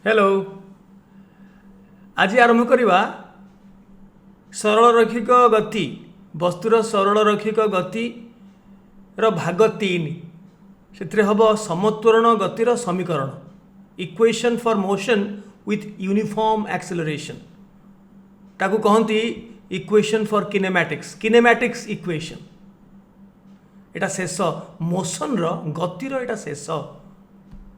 Hello. आज आरंभ करवा सरल रैखिक गति वस्तुर सरल रैखिक गति रो भाग 3 से हम समत्वरण गतिर समीकरण equation for motion with uniform acceleration ताकू कहती equation for kinematics kinematics equation एटा शेष मोशन रो गतिर एटा शेष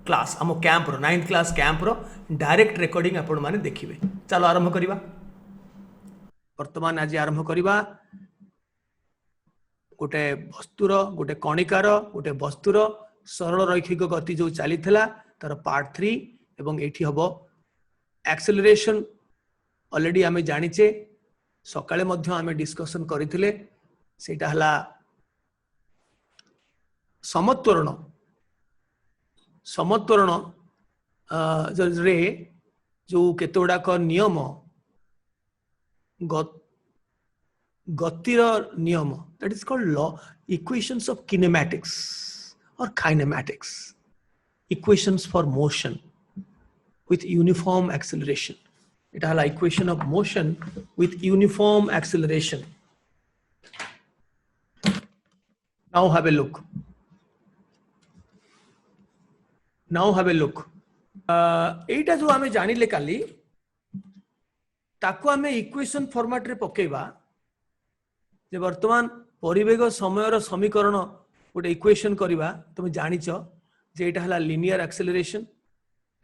क्लास आम कैंप्र 9th क्लास कैंप्र डायरेक्ट रेकर्डिंग आपण माने देखिए। चलो आरंभ करिबा। वर्तमान आज आरंभ करिबा गोटे वस्तुर गोटे कणिकार गोटे वस्तुर सरल रैखिक गति जो चली तार पार्ट 3 एवं एठी हबो एक्सेलरेशन। ऑलरेडी आमे जानिचे सकाळे मध्य आमे डिस्कशन करिथिले सेटा हला समत्वरण समत्वरण रे जो केते गुड़ाक नियम गतिर नियम that is called law equations of kinematics और kinematics equations for motion with uniform acceleration. इटा हला equation of motion with uniform acceleration. Now have a look now have a look एटा जो आमे जानिले काली ताको आमे इक्वेशन फॉर्मेट रे पकेबा जे वर्तमान परिवेग समय रो समीकरण गोटे इक्वेशन करिबा तुम जानिच जे एटा हला linear acceleration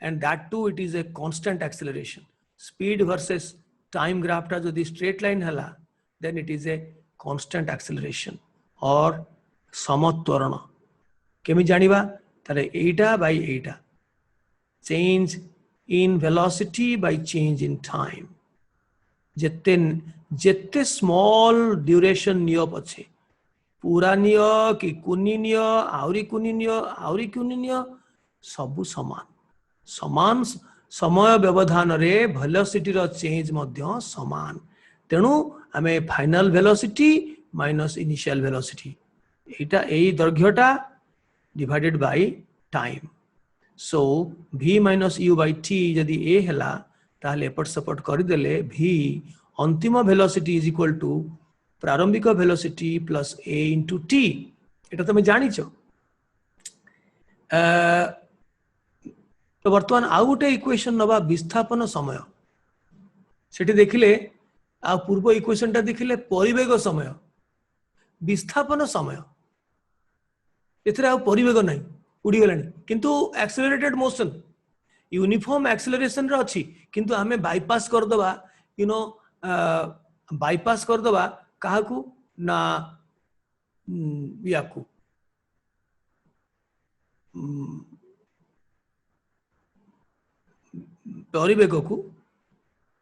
and that to it is a constant acceleration. Speed versus time graph टा जदी स्ट्रेट लाइन हला then it is a constant acceleration और समत्वरण केमि जानिबा तारे एटा बाय एटा change in velocity by change in time जेते जेते स्मॉल ड्यूरेशन नियो पछे पूरा नियो कि कुनी नियो आउरी कुनी नियो आउरी कुनी नियो सबु समान समान समय व्यवधान रे वेलोसिटी रो चेंज मध्य समान। तेणु आमे final velocity minus initial velocity Etah AE दैर्घ्यटा divided by time. So v minus u by t यदि a हला ताले एपट सपोर्ट कर देले v अंतिम वेलोसिटी इज इक्वल टू प्रारंभिक velocity plus a into t एटा तुम जानिचो। तो वर्तमान आउ गोटे इक्वेशन नबा विस्थापन समय सेठी देखिले आ पूर्व इक्वेशन टा देखिले परिवेग समय विस्थापन समय एथरे आ परिवेग नाही उड़ी गलानी किंतु एक्सेलरेटेड मोशन यूनिफॉर्म एक्सेलरेशन रे अछि किंतु हमें बाईपास कर दबा यू नो बाईपास कर दबा काहाकू ना याकू परिवेग को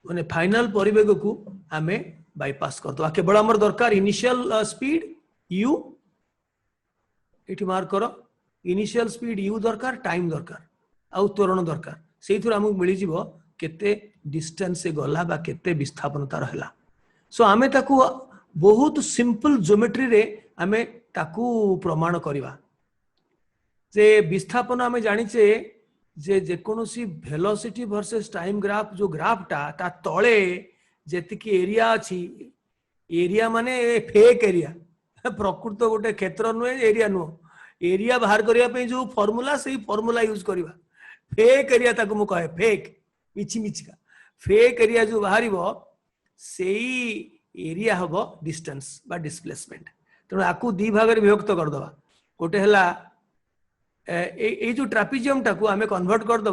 माने फाइनल परिवेग को हमें बाईपास कर दबा केवल हमर दरकार इनिशियल स्पीड u एठी मार्क करो इनिशियल स्पीड u दरकार टाइम दरकार आउ त्वरण दरकार से हमको मिल जीवो केते डिस्टेंस से गला बा केते विस्थापनता रहला। सो आमे ताकू बहुत सिंपल ज्योमेट्री रे आमे ताकू प्रमाण करिवा जे विस्थापन आमे जानिचे जे जेकोनोसी वेलोसिटी वर्सेस टाइम ग्राफ जो ग्राफ ता तळे जेतिकी एरिया अछि एरिया माने फेक एरिया प्रकृत गोटे क्षेत्र नुहे एरिया नुह एरिया बाहर करने जो फॉर्मूला से फॉर्मूला यूज करवा फेक एरिया ताको मु कहे फेक मिछि मिछिका फेक एरिया जो बाहर से एरिया हम डिस्टेंस बा डिस्प्लेसमेंट। तेणु आपको दी भाग में विभक्त करदे गोटे है जो ट्रापिजियम टाको आमे कन्वर्ट करदे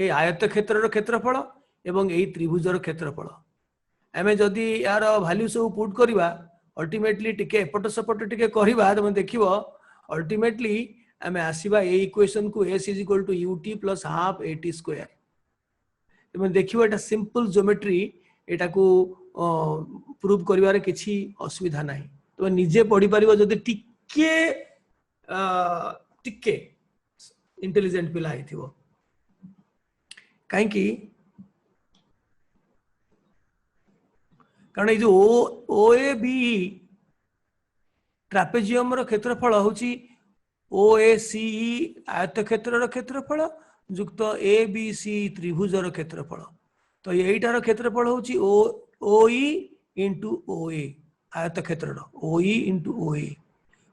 ये आयत क्षेत्र क्षेत्रफल एवं यही त्रिभुजर क्षेत्रफल आमे जदि यार वैल्यू सब पुट करवा अल्टीमेटली टिके एपट सपट टिके करबा तुम देखिबो अल्टीमेटली आमे आसीबा ए इक्वेशन को s is equal to ut plus half at square. तुम देखिबो एटा सिंपल ज्योमेट्री एटा को प्रूव करिवारे किछि असुविधा नाही तुम निजे पढ़ी परिबो जदि टिके टिके इंटेलिजेंट पिला हिथिबो काहे कि कारण ये जो ओ ए बी ट्रापेजियम क्षेत्रफल हूँ ओ ए सी आयत क्षेत्र क्षेत्रफल युक्त ए बी सी त्रिभुजर क्षेत्रफल तो यहीटार क्षेत्रफल होची ओ ई इंटू ओ ए आयत क्षेत्र ओ ई इंटू ओ ए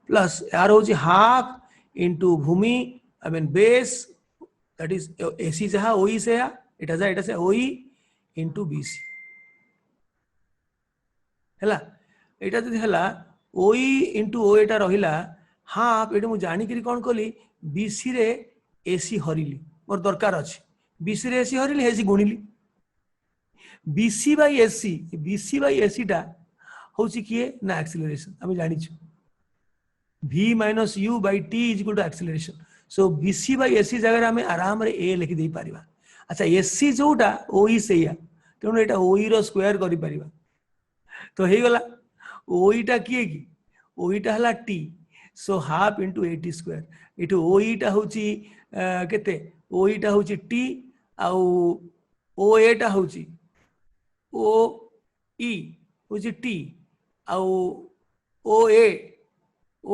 प्लस यार होची हाफ इंटू भूमि I mean base that is AC जहाँ ओ ई से एटा से ओ ई इंटू बी सी हैला एटा जदि हैला ओ ई इंटू ओ एटा रहिला हाफ एटा मु जानि करी कोन कोली बीसी रे एसी हरिली मोर दरकार अछि बीसी रे एसी हरिली हेसी गुणिली बीसी बाई एसी टा होची किए ना एक्सीलरेशन हम जानि छु v minus u by t is equal to acceleration so BC by AC जगह हमें आराम रे a लिखि दे पारिबा अच्छा एसी जोटा ओई सेया तेणु एटा ओई रो स्क्वायर करि पारिबा तो हे गला ओई टा किए की ओई टा हला t so half into a t square इटू ओई टा होची केते ओई टा होची t आउ ओ ए टा होची ओ ई होची t आउ ओ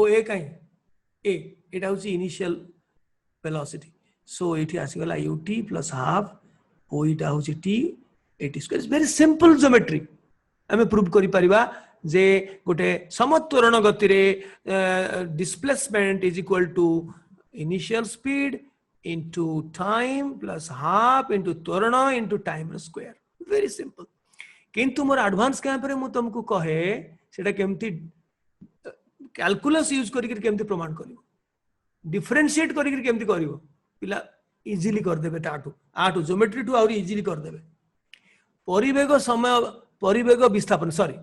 ए काई ए एटा होची इनिशियल वेलोसिटी सो एठी आसी गला ut प्लस हाफ ओ इटा होची t a t square is very simple geometry हमें प्रूव करि परिबा जे गोटे समत्वरण गति रे displacement is equal to initial speed into time plus half into त्वरण into time square very simple किंतु मोर एडवांस कैंप रे मु तुमको कहे सेटा केमती कैलकुलस यूज करिक केमती प्रमाण करिवो डिफरेंशिएट करिक केमती करिवो पिला इजीली कर देबे आटू ज्योमेट्री टू और इजीली कर देबे परिवेग समय परिवेग विस्थापन सॉरी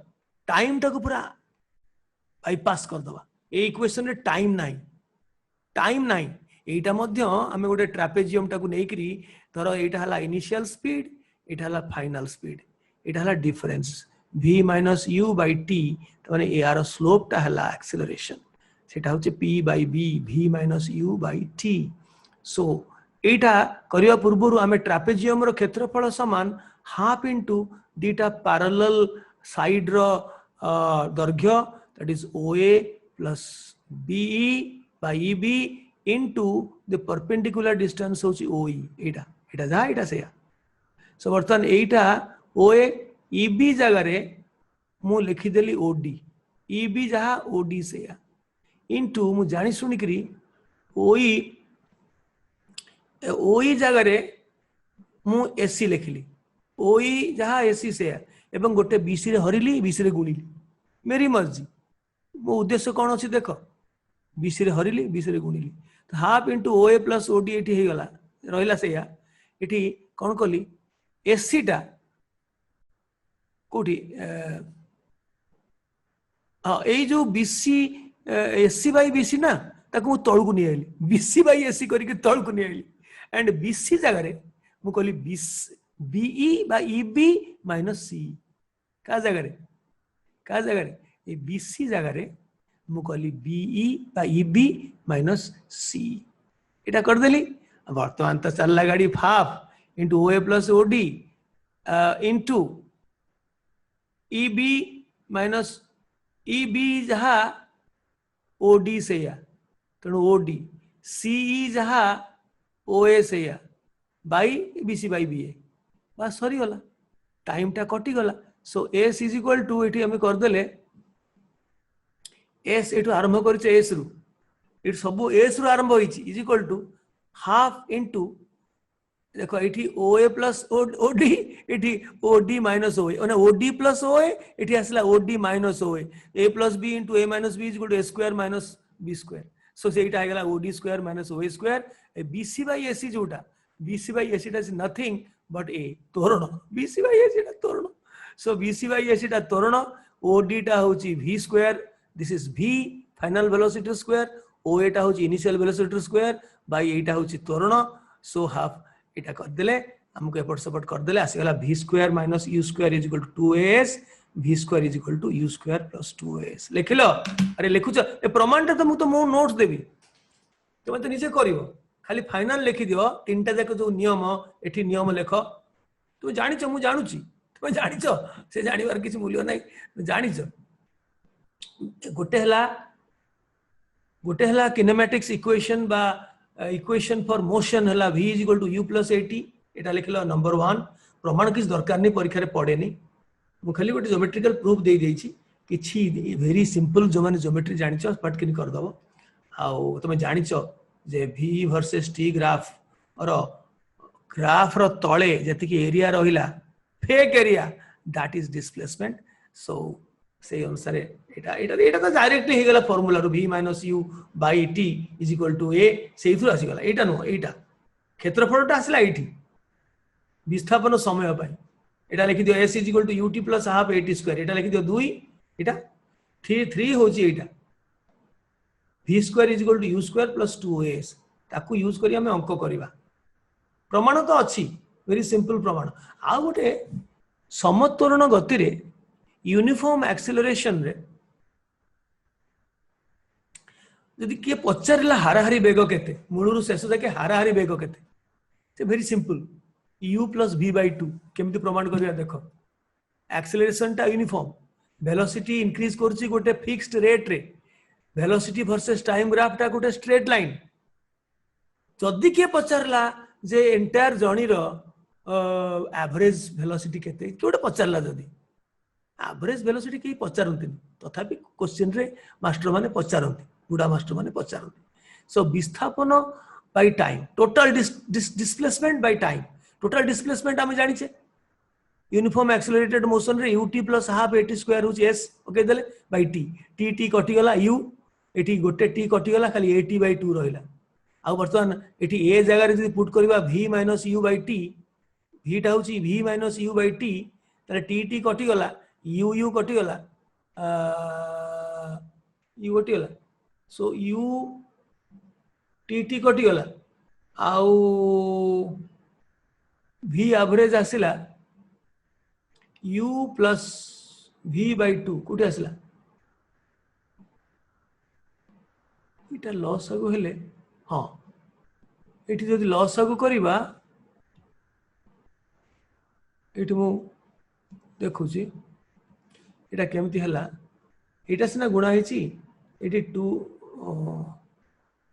टाइम टाको पूरा बाईपास कर दबा ए इक्वेशन रे टाइम नाही एटा मध्य हमें गोटे ट्रापेजियम टाको नेकरी धर एटा हला इनिशियल स्पीड एटा हला फाइनल स्पीड एटा हला difference v minus u by t तने यार स्लोप टा हला एक्सेलरेशन सेटा होचे p by b v minus u by t so एटा करिया पूर्वरु हमें ट्रापेजियम रो क्षेत्रफल समान हाफ इंटू दीटा पैरेलल साइड रो दैर्घ्य that is OA plus BE by EB into the perpendicular distance होची OE एटा जा एटा से सो बर्तन एटा OA EB जगह रे मु लिखि देली OD EB जहा OD से इनटू मु जानि सुनि करी OE जगह रे मु AC लिखिली OE जहा AC से एवं गोटे BC रे हरिली BC रे गुणिली मेरी मर्जी मो उद्देश्य कौन अच्छी देख BC रे हरिली BC रे गुणिली तो half into OA plus OD एठी हे गला रहिला से एठी कौन कली AC टा कोठी हाँ ए जो BC AC बाई BC ना ताको मु तळकु नि आइली BC बाई AC करिके तळकु नि आइली एंड BC जगह रे मु कहली BE by EB minus C का जगह रे ये BC जगह रे मु कहली BE by EB minus C एटा कर देली वर्तमान तो चलला गाड़ी half into OA plus OD into EB minus EB जहा OD से तेणु OD CE जहा OA से बाई BC बाई BA बस सरी गला टाइम टा कटि गला सो S इज इक्वल टू एठी हम कर देले S एठू आरंभ करछे S रु इट सब S रु आरंभ होईची is equal to half into देखो एठी OA प्लस OD एठी OD माइनस OA ओने OD प्लस OA एठी आसला OD minus OA A plus B into A minus B is equal to A square minus B square so सेटा आ गेला OD square minus OA square BC by AC जोटा BC by AC is nothing but A तोरण BC by AC टा तोरण सो BC by AC टा तोरण OD टा होची V square this is V final velocity square OA टा होची इनिशियल वेलोसिटी स्क्वायर बाय एटा होची तोरण सो हाफ एटा कर देले हमको एपट सपोर्ट कर देले आसी गला V square minus U square is equal to 2AS V square is equal to U square plus 2AS लिखिलो अरे लिखुछ ए प्रमाण ता तो मो नोट्स देबी तुम तो नीचे करिवो खाली फाइनल लिखि दियो तीनटा जाक जो नियम एठी नियम लेख तू जानिछ मु जानुची तुम जानिछ से जानिबार किछि मूल्य नै जानिछ गोटे हला किनेमैटिक्स इक्वेशन बा इक्वेशन फॉर मोशन है v is equal to u plus at एटा लिखलो नंबर 1 प्रमाण किस दरकार नहीं परीक्षा रे पड़े नहीं मु खाली गोटे ज्योमेट्रिकल प्रूफ दे देछि किछि वेरी सिंपल जो माने ज्योमेट्री जानिछ पट किन कर दबो आ तुम जानिछ जे v वर्सेस t ग्राफ और ग्राफ रो तळे जति कि एरिया रहिला fake area that is displacement so से अनुसार एटा तो डायरेक्टली हे गला formula row v - u / t = a से इथु आसी गला एटा नो एटा क्षेत्रफलटा आसला एठी विस्थापन समय पाई एटा लिखि दियो s = ut + ½ at² एटा लिखि दियो 2 एटा 3 होची एटा v² = u² + 2as ताकू यूज करी हमें अंक करबा प्रमाण तो अच्छी वेरी सिंपल प्रमाण आ गोटे समत्वरण गति रे यूनिफॉर्म एक्सेलरेशन रे यदि किए पचारिला हाराहारी बेग केते मूलरू शेष जाके हाराहारी बेग केते से वेरी सिंपल u + v/2 केमती प्रमाण करिया देखो एक्सेलरेशन टा यूनिफॉर्म वेलोसिटी इंक्रीज करछि गोटे फिक्स्ड रेट रे वेलोसिटी वर्सेस टाइम ग्राफ टा गोटे स्ट्रेट लाइन जदि किए पचारला जे एंटायर जर्नी रो एवरेज वेलोसिटी केते कोटे पचारला जदि एवरेज वेलोसिटी के पचारंती तथापि क्वेश्चन रे मास्टर माने पचारंती बुढ़ा मास्टर माने पचारंती सो विस्थापन by time total displacement by time total displacement हम जानि छे यूनिफॉर्म एक्सेलरेटेड मोशन रे ut + ½ at² होची s ओके देले बाय t t कटि गला u एठी गोटे t कटि गला खाली at/2 रहिला आ वर्तमान एठी ए जगह रे जदि पुट करबा v - u/t v टा होची v - u/t तले t कटि गला u कटि गला u कटि गला सो u t कटि गला आउ v एवरेज आसिला u + v/2 कोठी आसिला इटा लॉस आगु हेले हाँ ये जदि लॉस आगु करिबा एठी मु देखुची एटा केमती हला एटा सिना गुणा हेची एठी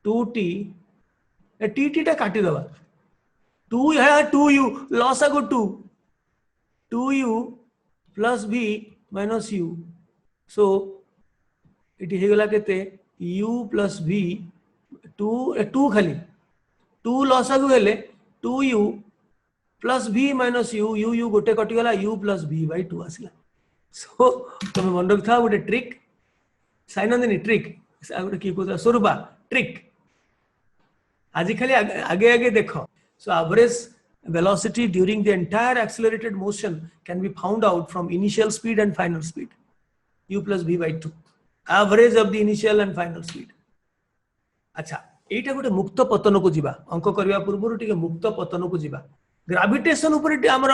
2t टी टा काटी दबा 2 है 2u लॉस आगु 2u + v - u सो एठी हे गला केते u + v 2 खाली 2 लॉस आगु हेले 2u + v - u गोटे कटि गला u + v/2 आसिला सो तुम मन रखा गोटे ट्रिक साइनंदिनी ट्रिक गोटे की कहता स्वरूपा ट्रिक आज खाली आगे आगे देखो so average velocity during the entire accelerated motion can be found out from initial speed and final speed u + v/2 average of the initial and final speed अच्छा एटा गोटे मुक्त पतन को जीवा अंक करबा पूर्व टिके मुक्त पतन को जीवा ग्रेविटेशन ऊपर हमर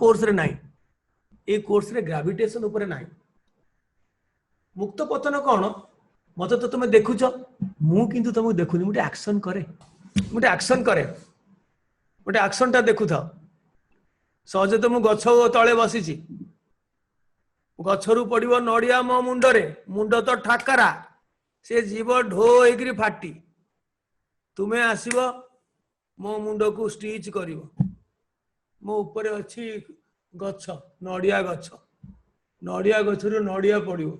कोर्स रे नाही ए कोर्स रे ग्रेविटेशन ऊपर नाही मुक्त पतन कोन मते तो तुम देखुछ मु किंतु तुमको देखुनी मुटे एक्शन करे गोटे एक्शन टा देखु था सहजे तो मु गछ तले बसी गछरु पड़िबो नड़िया मो मुंडरे मुंड तो ठाकरा से जीव ढो होइकरी फाटी तुमे आसीबो मो मुंड को स्टिच करिवो मो ऊपर अछि गछ नड़िया गछरु नड़िया पड़िबो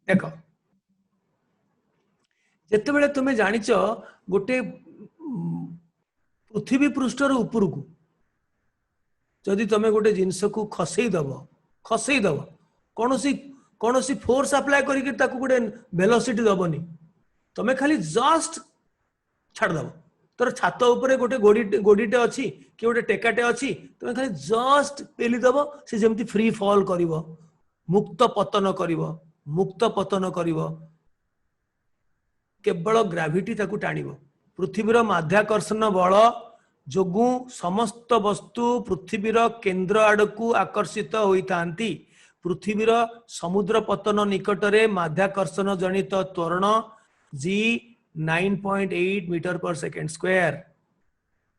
देखो जेते बेले तुमे जानिच गोटे पृथ्वी पृष्ठर ऊपर को जदि तुम गोटे जिनस को खसई दब कौन सी फोर्स अप्लाई करके गोटे वेलोसिटी दबनी तुम खाली जस्ट छाड़दब तोर छात उपरे गोटे गोड़ीटे अच्छी कि गोटे टेकाटे अच्छी तुम खाली जस्ट पेलीदब से जमी फ्री फॉल कर मुक्त पतन कर केवल ग्राविटी ताकू टाणिब पृथ्वीर माध्याकर्षण बल जोगु समस्त वस्तु पृथ्वीर केंद्र आड़कू आकर्षित होइतांती पृथ्वीर समुद्र पतन निकटरे माध्याकर्षण जनित त्वरण g 9.8 metre per second square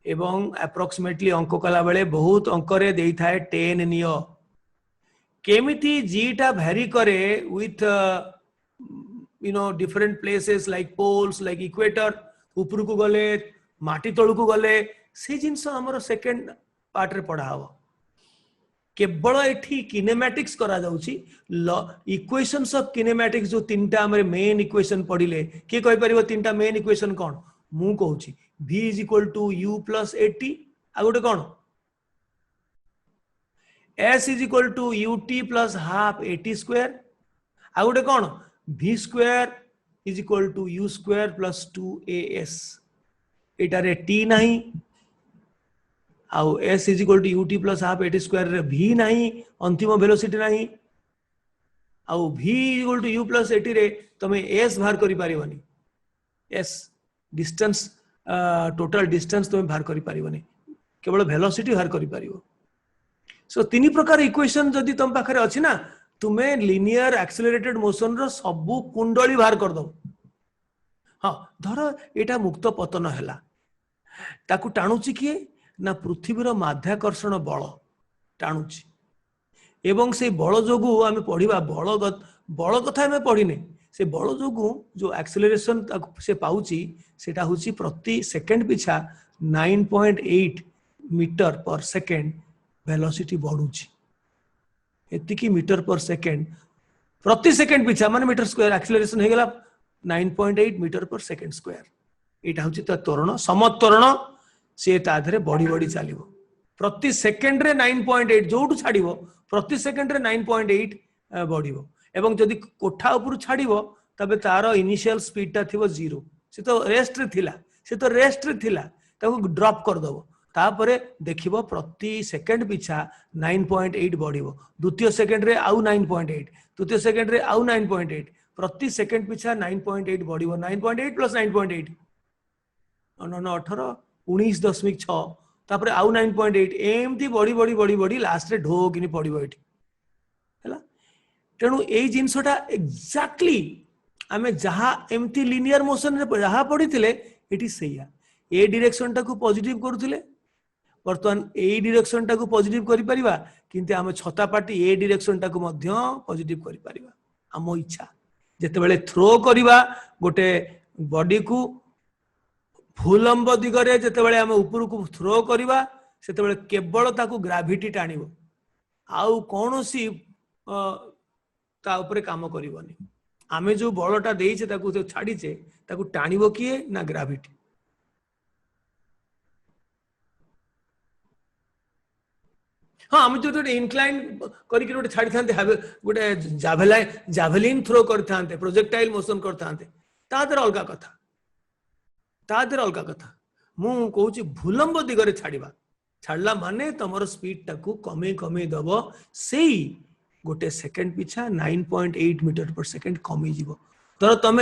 एवं अप्रोक्सीमेटली अंक कला बेले बहुत अंकरे देई थाए 10 नियो केमिति g टा भैरी करे with different places like poles, like equator, उपरू को गले माटी तळू को गले से जिंस हमर सेकंड पार्ट रे पढ़ा हबो केवल एठी किनेमैटिक्स करा जाउची इक्वेशंस ऑफ किनेमैटिक्स जो तीनटा हमरे मेन इक्वेशन पढ़िले के कहि परिबो तीनटा मेन इक्वेशन कोन मु कहूची v = u + at आ गोटे कोन s = ut + half at², आ गोटे कोन v² = u² + 2as एटारे t नहीं आउ s = ut + half at² रे v नहीं अंतिम वेलोसिटी नहीं आउ v = u + at रे तमे s बाहर करि परिबनी s डिस्टेंस टोटल डिस्टेंस तमे बाहर करि परिबनी केवल वेलोसिटी बाहर करि परिबो सो तीन प्रकार इक्वेशन जदि तुम पाखरे अछि ना तुम्हें लिनियर एक्सेलरेटेड मोशन रो सबु कुंडली बाहर कर दो हाँ धर एटा मुक्त पतन हैला ताकू टाणुची किए ना पृथ्वीर माध्याकर्षण बल टाणुची एवं से बल जोगु आमे पढ़िबा बल कथा आमे पढ़िने से बल जोगु जो एक्सेलरेशन से पाउची सेटा होची प्रति second पिछा 9.8 metre per second velocity बढ़ुची एतिकी metre per second प्रति सेकंड पिछा माने मीटर स्क्वायर एक्सेलरेशन हे गेला 9.8 मीटर पर सेकंड स्क्वायर एटा होची त त्वरण समत्वरण से ताधरे बड़ी बड़ी चलिबो प्रति सेकंड रे 9.8 जोटू छाड़िबो प्रति सेकंड रे 9.8 बढ़िबो एवं जदि कोठा ऊपर छाड़िबो तबे तारो इनिशियल स्पीड ता थिबो 0 से तो रेस्ट रे थिला ताको ड्रॉप कर दबो तापरे देखिबो प्रति सेकंड पिछा 9.8 बढ़िबो द्वितीय सेकंड रे आउ 9.8 तृतीय सेकंड रे आउ 9.8 प्रति सेकंड पिछा 9.8 बढ़िबो 9.8 + 9.8 अनन 18 19.6 तापरे आउ 9.8 एमती बढ़ी बढ़ी बढ़ी बढ़ी लास्ट रे ढो किनी पड़िबो एठी हैला तेनु एई जिंसटा एग्जैक्टली आमे जहा एमती लिनियर मोशन रे जहा पड़िथिले एठी सैया ए डायरेक्शन टाकू पॉजिटिव करूथिले बर्तमान ए डायरेक्शन टाकू पॉजिटिव करि परिबा किंतु आमे छता पाटी ए डायरेक्शन टाकू मध्य पॉजिटिव करि परिबा आमो इच्छा जेते बेले थ्रो करिबा गोटे बॉडी को भूलंब दिगरे जेते बेले आमे ऊपर को थ्रो करिबा सेते बेले केवल ताकू ग्रेविटी टाणिबो आउ कोनोसी ता ऊपर काम करिवनी आमे जो बलटा देइछे ताकू छाडीछे ताकू टाणिबो किए ना ग्रेविटी हाँ आम जो इनक्लाइन कर छाड़ी था गोटे जाभेलिन थ्रो करते प्रोजेक्टाइल मोशन करते अलग कथा मु कहूँ भूलंब दिगरे छाड़ला माने तुम स्पीड टाकू कमे कमे दब से गोटे सेकंड पिछा 9.8 मीटर पर सेकंड कमी जीव तर तुम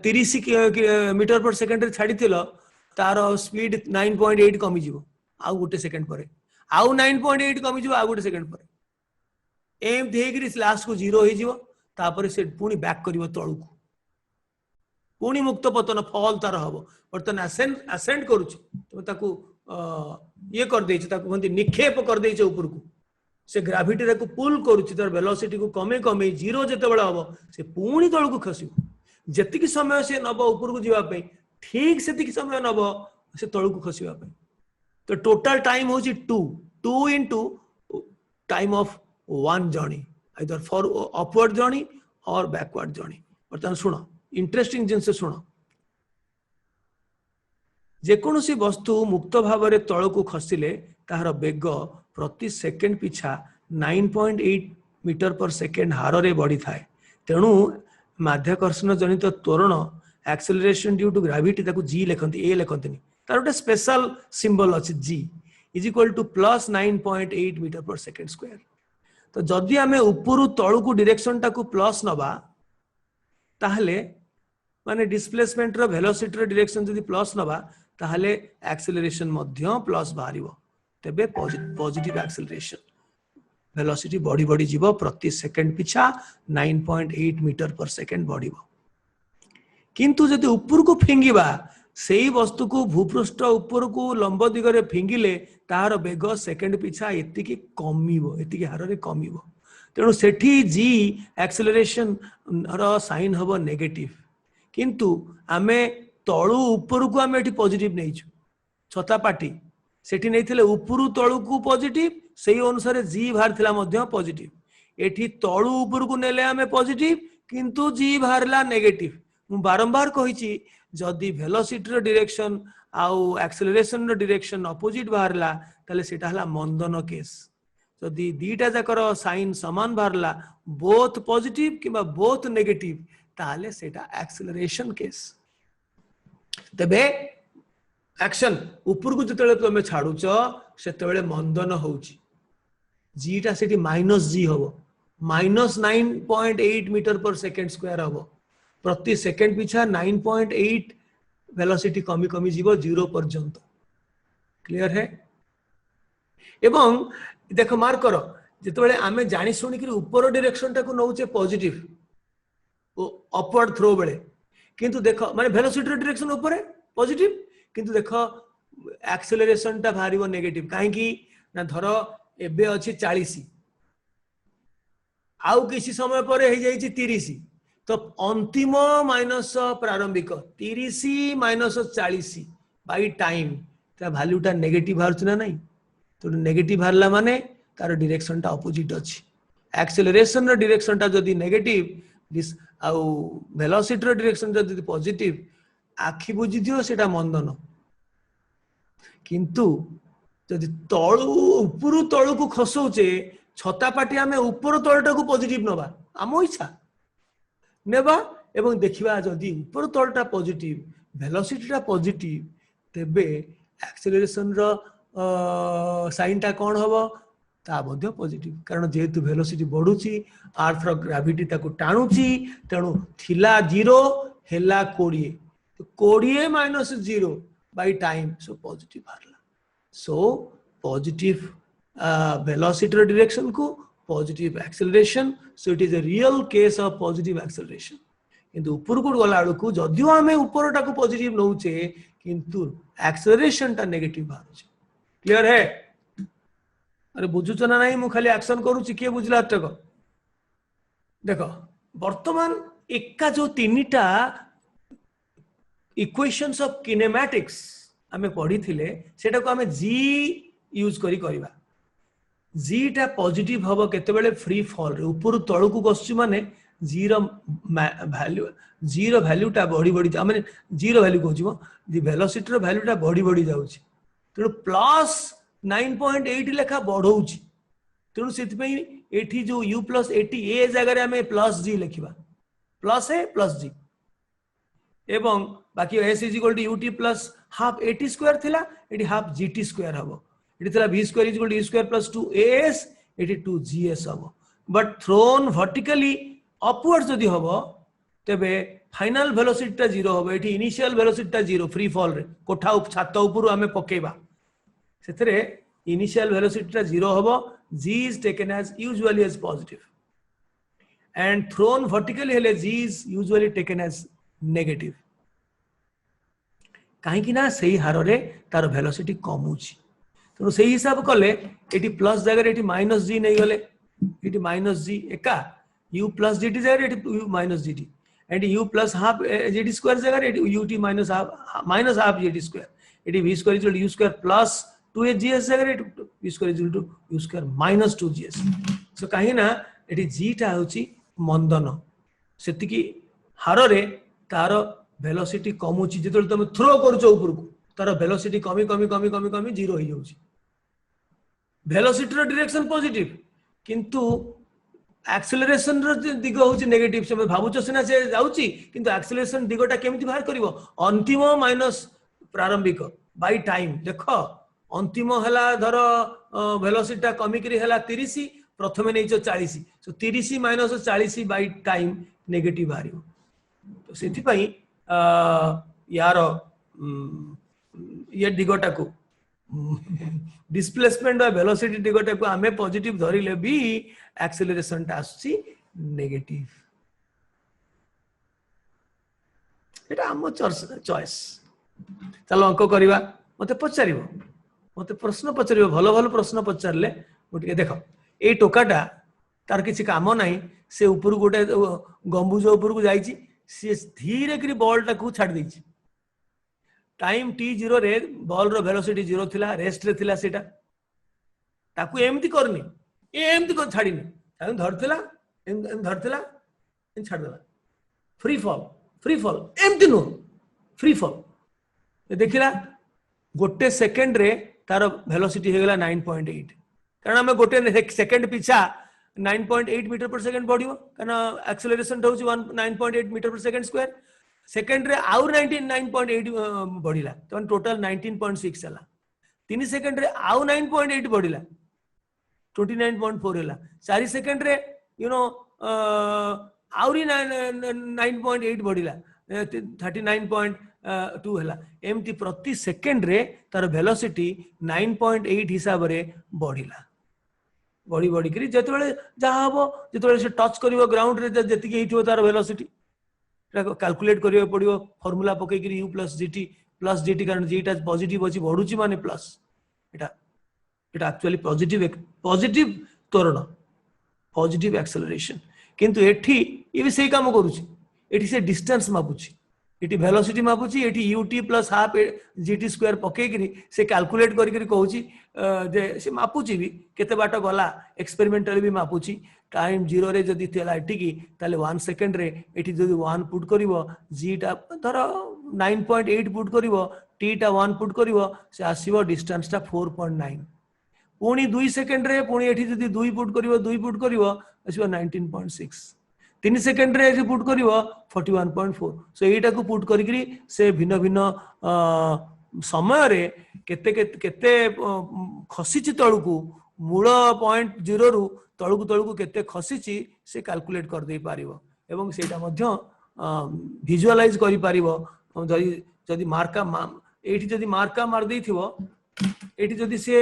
30 मीटर पर सेकंड छाड़ी तार स्पीड 9.8 कमी जीव आउ गोटे सेकंड पर आउ 9.8 कमी जीव आउ गोटे सेकंड पर एम देकरी लास्ट को 0 हो जीव तापर से पुणी बैक करिवो तळुकु पुणी मुक्त पतन फॉल तार हबो बर्तन असेंड करूछ तुम ताकू ये कर देछ ताकू म्हणती निक्षेप कर देछ ऊपर को से ग्रेविटी रे को पुल करूछ तार वेलोसिटी को कमे कमे 0 जते बेला हबो से पुणी तळुकु खसिबो जतिकी समय से नब ऊपर को जीवा पे ठीक सेतिकी समय नब से तळुकु खसिबा पे तो टोटल टाइम हो 2 into time of one journey either for upward journey और बैकवर्ड जर्नी बर्तमान सुनो इंटरेस्टिंग जिनसे सुनो जेकोसी वस्तु मुक्त भाव में तल को खसिले तार बेग प्रति सेकेंड पिछा 9.8 मीटर पर सेकेंड हार रे बढ़ी थाए तेणु माध्याकर्षण जनित त्वरण एक्सेलरेशन ड्यू टू ग्रेविटी ताकू जी लिखती ए लिखती तार गोटे स्पेशल सिंबल अच्छे g is equal to plus 9.8 metre per second square तो जदि आमे उपरु तळु को डायरेक्शन टाकू प्लस नबा ताहले माने डिस्प्लेसमेंट रो वेलोसिटी रो डायरेक्शन जदि प्लस नबा ताहले एक्सेलरेशन मध्य प्लस बाहरिबो तबे पॉजिटिव एक्सेलरेशन वेलोसिटी बढ़ी बढ़ी जीवो प्रति सेकंड पिछा 9.8 मीटर पर सेकंड बढ़िबो किंतु जदि ऊपर को फिंगिबा सेही वस्तु को भूपृष्ठ ऊपर को लंब दिगरे फिंगिले तार बेग सेकंड पिछा एतिकी कमिबो एतिकी हार रे कमिबो तेणु सेठी जी एक्सेलरेशन रो साइन हबो नेगेटिव किंतु आमे तळु ऊपर को आमे एठी पॉजिटिव नै छु छता पाटी सेठी नै थिले ऊपर तळु को पॉजिटिव सेही अनुसार जी बाहर थिला मध्य पॉजिटिव एठी तळु ऊपर को नेले आमे पॉजिटिव किंतु जी बाहरला नेगेटिव मु बारंबार कहिछि जदि वेलोसिटी रो डायरेक्शन आउ एक्सेलरेशन रो डायरेक्शन अपोजिट बाहरला ताले सेटा हला मंदन केस जदि दीटा जाकर साइन समान बाहरला बोथ पॉजिटिव किबा बोथ नेगेटिव ताले सेटा एक्सेलरेशन केस तबे एक्शन ऊपर को जतले तुमे छाडुच सेतेबेले मंदन होउची जीटा सेठी माइनस जी हबो minus 9.8 metre per second square हबो प्रति सेकेंड पिछा 9.8 वेलोसिटी कमी कमी जीवो 0 पर्यंत क्लियर है एवं देखो मार्क करो जितेबाला आमे जानी शुणी कि ऊपर डायरेक्शन टाको नौचे पॉजिटिव अपवर्ड थ्रो बेले किंतु देखो माने वेलोसिटी डायरेक्शन ऊपर है पॉजिटिव किंतु देखो एक्सेलरेशन टा भारिबो नेगेटिव काहे कि ना धरो एबे अछि 40 आउ किसी समय पर हे जाइछि 30 तो अंतिम माइनस प्रारंभिक 30 माइनस 40 बाय टाइम ता वैल्यूटा नेगेटिव बाहर ना नहीं तो नेगेटिव बाहरला माने तार डायरेक्शन टा अपोजिट अछि एक्सेलरेशन रो डायरेक्शन टा जदी नेगेटिव दिस आउ वेलोसिटी रो डायरेक्शन जदी पॉजिटिव आखि बुझी दियो सेटा मंदन किंतु जदी तळु ऊपर तळु को खसौचे छता पाटी आमे ऊपर तळटा को पॉजिटिव नबा आमो इच्छा नेबा एवं देखिबा जदी ऊपर तळटा पॉजिटिव वेलोसिटी टा पॉजिटिव तेबे एक्सेलरेशन रो साइन टा कोन हबो ता मध्य पॉजिटिव कारण जेहेतु वेलोसिटी बढ़ुची अर्थ रो ग्रेविटी ताको टाणुची तेणु थिला 0 हेला 20 तो 20 minus 0 by time so positive बाहरला सो पॉजिटिव वेलोसिटी डायरेक्शन को positive acceleration so it is a real case of positive acceleration किंतु ऊपर को गला को जदियो आमे ऊपर टाको पॉजिटिव नउचे किंतु एक्सेलरेशन टा नेगेटिव बाहर क्लियर है अरे बुझुच ना नहीं मु खाली एक्शन करूची के बुझला तक देखो वर्तमान एका जो तीनटा इक्वेशंस ऑफ किनेमैटिक्स आमे पढ़ी थिले सेटा को आमे जी यूज करी करबा जी टा पॉजिटिव हबो केतेबेले फ्री फॉल रे ऊपर तळ को गसची माने जीरो वैल्यू टा बढ़ी बढ़ी माने जीरो वैल्यू कहूची दी वेलोसिटी रो वैल्यू टा बढ़ी बढ़ी जाउची तेणु प्लस 9.8 लेखा बढ़ौची तेणु सेति पई एठी जो u प्लस 80 ए जगह रे हमें प्लस जी लिखिबा प्लस ए प्लस जी एवं बाकी s is equal to ut plus half 80 square थिला एठी हाफ gt स्क्वायर हबो एठी थिला v square is equal to u square plus 2as एठी 2gs हबो बट थ्रोन वर्टिकली अपवर्ड्स जदी हबो तबे फाइनल वेलोसिटी टा 0 हबो एठी इनिशियल वेलोसिटी टा 0 फ्री फॉल रे कोठा छात ऊपर हमें पकेबा सेतरे इनिशियल वेलोसिटी टा 0 हबो g is taken as usually as positive and thrown vertically हेले g is usually taken as negative काहे कि ना सही हार रे तार वेलोसिटी कमउची तो सही हिसाब कले एटी प्लस जगह एटी माइनस जी नहीं गले एटी माइनस जी एका u प्लस gt जगह एटी u minus gt and u plus half gt square जगह एटी ut minus half gt square एटी v square is u square plus 2gs जगह एटी v square is to u square minus 2gs so काहे ना eighty g टा होची मंदन सेति की हार रे तार वेलोसिटी कमउची जेतल तुम थ्रो करछो ऊपर को तार वेलोसिटी कमी कमी कमी कमी कमी 0 हो जाउची वेलोसिटी रो डायरेक्शन पॉजिटिव किंतु एक्सेलरेशन रो दिग होची नेगेटिव से भाबुचो सिना से जाउची किंतु एक्सेलरेशन दिगटा केमिति बाहर करिवो अंतिम माइनस प्रारंभिक बाय टाइम देखो अंतिम हला धर वेलोसिटी कमी करी हला 30 प्रथमे nacho 40 so 30 minus 40 by time negative बाहरियो तो सेति पई यार ये दिगटा को डिस्प्लेसमेंट और वेलोसिटी दिगटा को आमे पॉजिटिव धरिले भी एक्सेलरेशन टा आसी नेगेटिव एटा हम चॉइस चलो अंक करबा मते पचारिबो मते प्रश्न पचारिबो भलो भलो प्रश्न पचारले मोटे देखो ए टोकाटा तार किसी काम नहीं से ऊपर गोटे गंबुज ऊपर को जाइए सी धीरे करी बॉल टाक छाड़ देछि टाइम t0 रे बॉल रो वेलोसिटी 0 थिला रेस्ट रे थिला सेटा ताकू एमती करनी एमती कर छाड़ीनी ताकू धरथिला एम धरथिला इन छाड़ देला फ्री फॉल एमती नो फ्री फॉल देखिला गोटे सेकंड रे तार वेलोसिटी हे गेला 9.8 कारण हमें गोटे सेकंड पिछा 9.8 मीटर पर सेकंड बढ़ियो कारण एक्सेलरेशन होउची 9.8 metre per second square second रे आउर 9.8 बढ़िला तो टोटल 19.6 हला 3 सेकंड रे आउ 9.8 बढ़िला 29.4 हला 4 सेकंड रे यू नो आउरी 9.8 बढ़िला 39.2 हला एमती प्रति सेकंड रे तार वेलोसिटी 9.8 हिसाब रे बढ़िला बढ़ी बढ़ी करी जेतेबेले जहा हबो जेतेबेले से टच करिवो ग्राउंड रे जति के हिथिवो तार वेलोसिटी कैलकुलेट करियो पड़ियो फार्मूला पके करी u + gt कारण जीटा पॉजिटिव अछि बढ़ुची माने प्लस एटा एटा एक्चुअली पॉजिटिव त्वरण पॉजिटिव एक्सेलरेशन किंतु एठी ये भी सही काम करूची एठी से डिस्टेंस मापुची एठी वेलोसिटी मापुची एठी ut + हाफ gt स्क्वायर पके करी से कैलकुलेट करी करी कहूची जे से मापुची भी केते बाट गला एक्सपेरिमेंटल भी मापुची टाइम 0 रे जदी थेला एठी की ताले 1 सेकंड रे एठी जदी 1 पुट करिवो g टा धर 9.8 पुट करिवो t टा 1 पुट करिवो से आसीबो डिस्टेंस टा 4.9 पुणी 2 सेकंड रे पुणी एठी जदी 2 पुट करिवो आसीबो 19.6 3 सेकंड रे पुट करिवो 41.4 सो एटा को पुट करी करी से भिन्न भिन्न समय रे केते केते खसीची तळकू मूल पॉइंट 0 रु तळकू केते खसीची से कैलकुलेट कर दे पारिबो एवं सेटा मध्य विजुअलाइज करि पारिबो जदी मार्का एठी जदी मार्का मार देथिवो एठी जदी से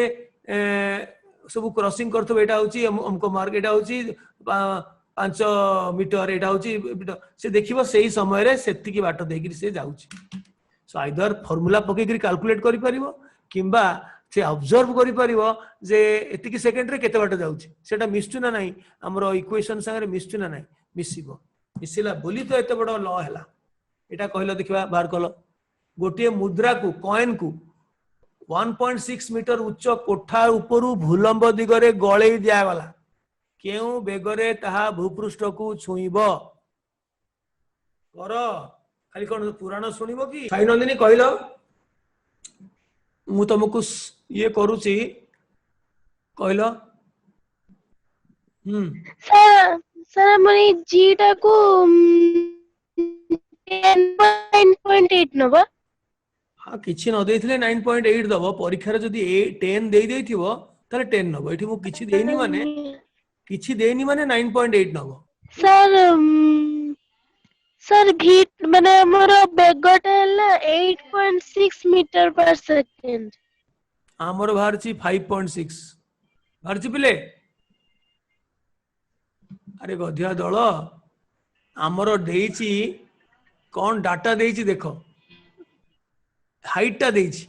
सब क्रॉसिंग करथबो एटा होची हमको मार्क एटा होची 5 मीटर एटा होची से देखिबो सेही समय रे सेति की बाट देगिरी से जाउची सो आइदर फार्मूला पके करी कैलकुलेट करि पारिबो किंबा से ऑब्जर्व करि पारिबो जे एति की सेकंड रे केते बाट जाउची सेटा मिसचु ना नाही हमरो इक्वेशन संगे मिसचु ना नाही मिसिबो मिसिला बोली तो एते बडो लॉ हैला एटा कहलो देखिबा बाहर कलो गोटे मुद्रा को कॉइन को 1.6 मीटर उच्च कोठा उपरु भूलंब दिगरे गळेई दिया वाला केउ बेगरे ताहा भूपृष्ठ को छुईबो कर खाली कोन पुराण सुनिबो कि साई नंदिनी कहलो मु तुमको ये करूची कहलो सर सर मने जीटा को 10.8 नबा हाँ किछि न देथिले 9.8 दबो परीक्षा रे जदी 10 देई देथिबो ताले 10 नबो एठी मु किछि देइनी माने 9.8 नबो सर सर भीट माने हमरो बेगटा हला 8.6 मीटर पर सेकंड हमर भारची 5.6 भारची पिले अरे गधिया दल हमर देइची कोन डाटा देइची देखो हाइट टा देइची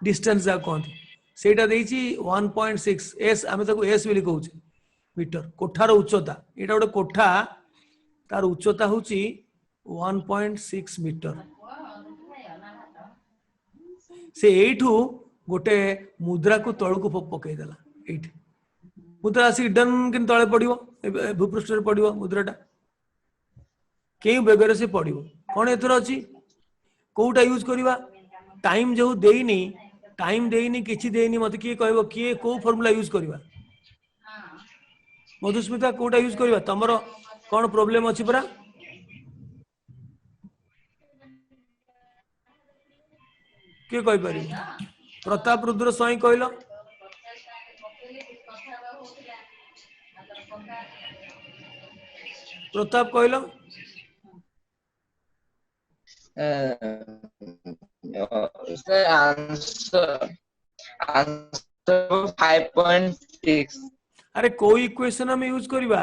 डिस्टेंस जा कोन सेटा देइची 1.6 s आमे ताको s बोली कहूची मीटर कोठार उच्चता एटा गोटे कोठा तार उच्चता होची 1.6 मीटर से एठू गोटे मुद्रा को तळ को पकई देला एठी मुद्रा आसी डन किन तळे पडिवो भूपृष्ठ रे पडिवो मुद्राटा केउ बेगरे से पडिवो कोन एथर अछि कोउटा यूज करिवा टाइम जो देइनी किछि देइनी मते की कहबो की को फार्मूला यूज करिवा मधुस्मिता कोउटा यूज करिवा तमरो कोन प्रॉब्लम अछि परा के कहि पारि प्रताप रुद्र स्वाई कहलो प्रताप कहलो sir answer 5.6 अरे कोई इक्वेशन हम यूज करिवा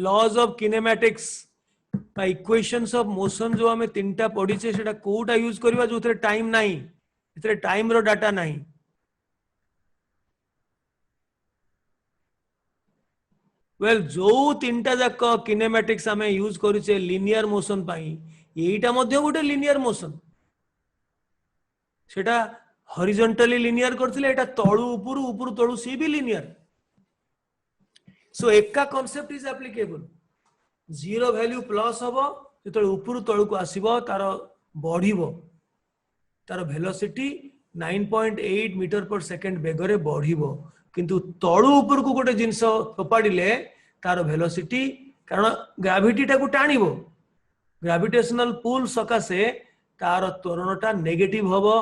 लॉज ऑफ किनेमैटिक्स का इक्वेशंस ऑफ मोशन जो हमें तीनटा पढ़ी छे सेटा कोटा यूज करिवा जो थरे टाइम नाही इतरे टाइम रो डाटा नाही वेल जो तीनटा जाक किनेमैटिक्स आमे यूज करूचे लिनियर मोशन पाई एटा मध्य गोटे लिनियर मोशन सेटा हॉरिजॉन्टली लिनियर करथिले एटा तळु उपरु उपरु तळु सी भी लिनियर सो एका concept is applicable zero value plus हबो जेतळे उपरु तळु को आसीबो तार बढ़िबो तार वेलोसिटी 9.8 मीटर पर सेकंड बेगरे बढ़िबो किंतु तळु ऊपर को गोटे जिंस फोपाडिले तार वेलोसिटी कारण ग्रेविटी टाकू टाणिबो ग्रेविटेशनल पुल सकाशे तार त्वरणटा नेगेटिव हबो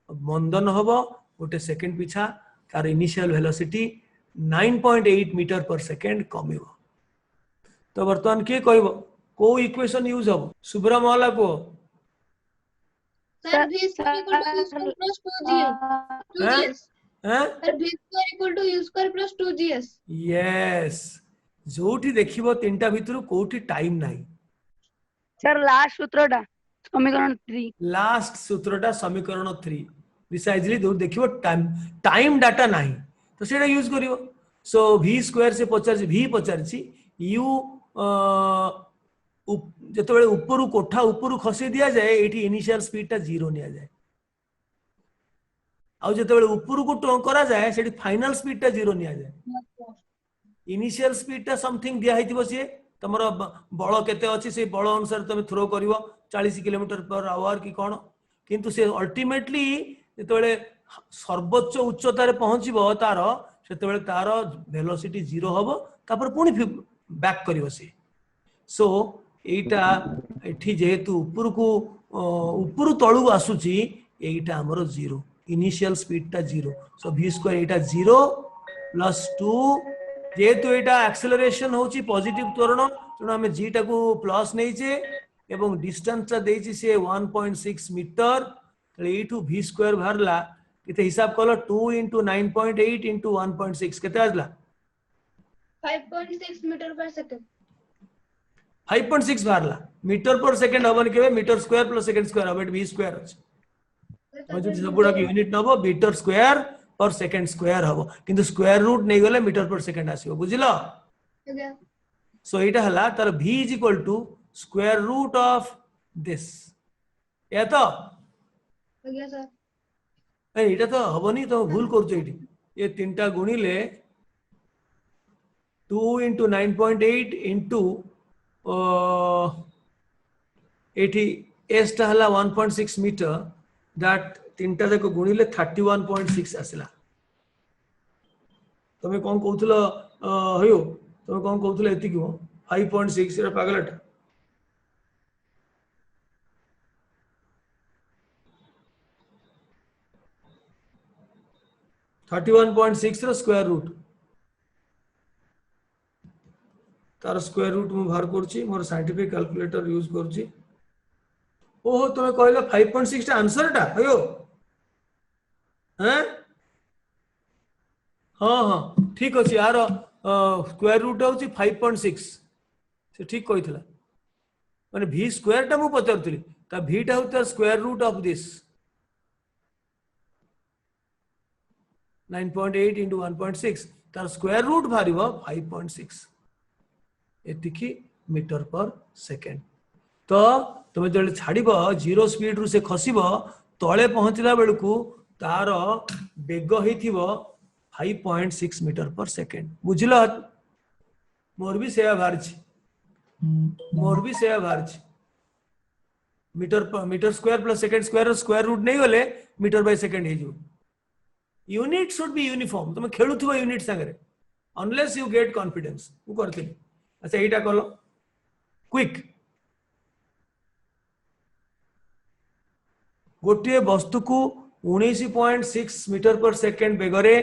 मंदन हबो गोटे सेकंड पिछा तार initial velocity 9.8 metre per second कमिबो तो वर्तमान के कहबो को इक्वेशन यूज हबो सुब्रा महला को Sir, V square equal to U square plus 2GS. हैं Sir, V square equal to U square plus 2GS. Yes जोठी देखिबो तीनटा भितरु कोठी टाइम नाही सर लास्ट सूत्रटा समीकरण 3 लास्ट सूत्रटा समीकरण 3 प्रिसाइजली जो देखिबो टाइम डाटा नाही तो सेटा यूज करिवो सो v स्क्वायर से पचार v पचार u जेतबेले ऊपर कोठा ऊपर खसी दिया जाए एठी इनिशियल स्पीड टा 0 निया जाए आ जेतबेले ऊपर को करा जाए सेठी फाइनल स्पीड टा 0 निया जाए इनिशियल स्पीड टा समथिंग दिया हेतिबो से तमर बळ केते अछि से बळ अनुसार तमे थ्रो करिवो 40 किलोमीटर पर आवर की कोन किंतु से अल्टीमेटली जेतबेले सर्वोच्च उच्चतारे पहुंचीबो तार सेतबेले तार वेलोसिटी 0 हबो तापर पुनी बैक करिवो से सो एटा एठी जेहेतु ऊपर तळु आसुची एटा हमरो 0 इनिशियल स्पीड टा 0 सो v स्क्वायर एटा 0 प्लस 2 जेहेतु एटा एक्सेलरेशन होची पॉजिटिव त्वरण तणो हमें g टा को प्लस नैचे एवं डिस्टेंस टा देची से 1.6 मीटर तळे एठू v स्क्वायर भरला किते हिसाब कलो 2 * 9.8 * 1.6 केते आजला 5.6 meter per second. 5.6 बारला मीटर पर सेकंड हबन केबे metre square plus second square हबे v स्क्वायर अछि म्हणजे सबुडा के यूनिट नबो metre square per second square हबो किंतु स्क्वायर रूट नै गले मीटर पर सेकंड आसीबो बुझिलो Okay. सो एटा हला तार v = square root of this या तो Okay, sir. एटा तो हबनी तो भूल करछ एटी ये तीनटा गुणिले 2 * 9.8 into एटी एस टा हला 1.6 मीटर दैट तीनटा देखो गुणिले 31.6 आसला तमे कोन कहउतलो हयो तमे कोन कहउतलो एति कियो 5.6 रे पागलटा रो स्क्वायर रूट तार स्क्वायर रूट मु बाहर करछि मोर साइंटिफिक कैलकुलेटर यूज करछि ओहो तमे कहलो 5.6 टा आंसर टा हयो हैं हां हां ठीक अछि यार स्क्वायर रूट होछि 5.6 से ठीक कहितला माने v स्क्वायर टा मु पचरतली ता v टा होता square root of this 9.8 into 1.6 तार स्क्वायर रूट भारिबो 5.6 एतिकी मीटर पर सेकंड तो तुम जो छाड़ब 0 स्पीड रु से खसब तले पहुंचला बेलू तार बेग हो 5.6 मीटर पर सेकंड बुझल मोर भी से बाहर metre square plus second square root नहीं गले मीटर बाय सेकंड हो यूनिट शुड बी यूनिफॉर्म तुम खेलुथिबो यूनिट संगे अनलेस यू गेट कॉन्फिडेंस मु करथिली अच्छा एटा कलो क्विक गोटे वस्तु को 19.6 मीटर पर सेकंड बेगरे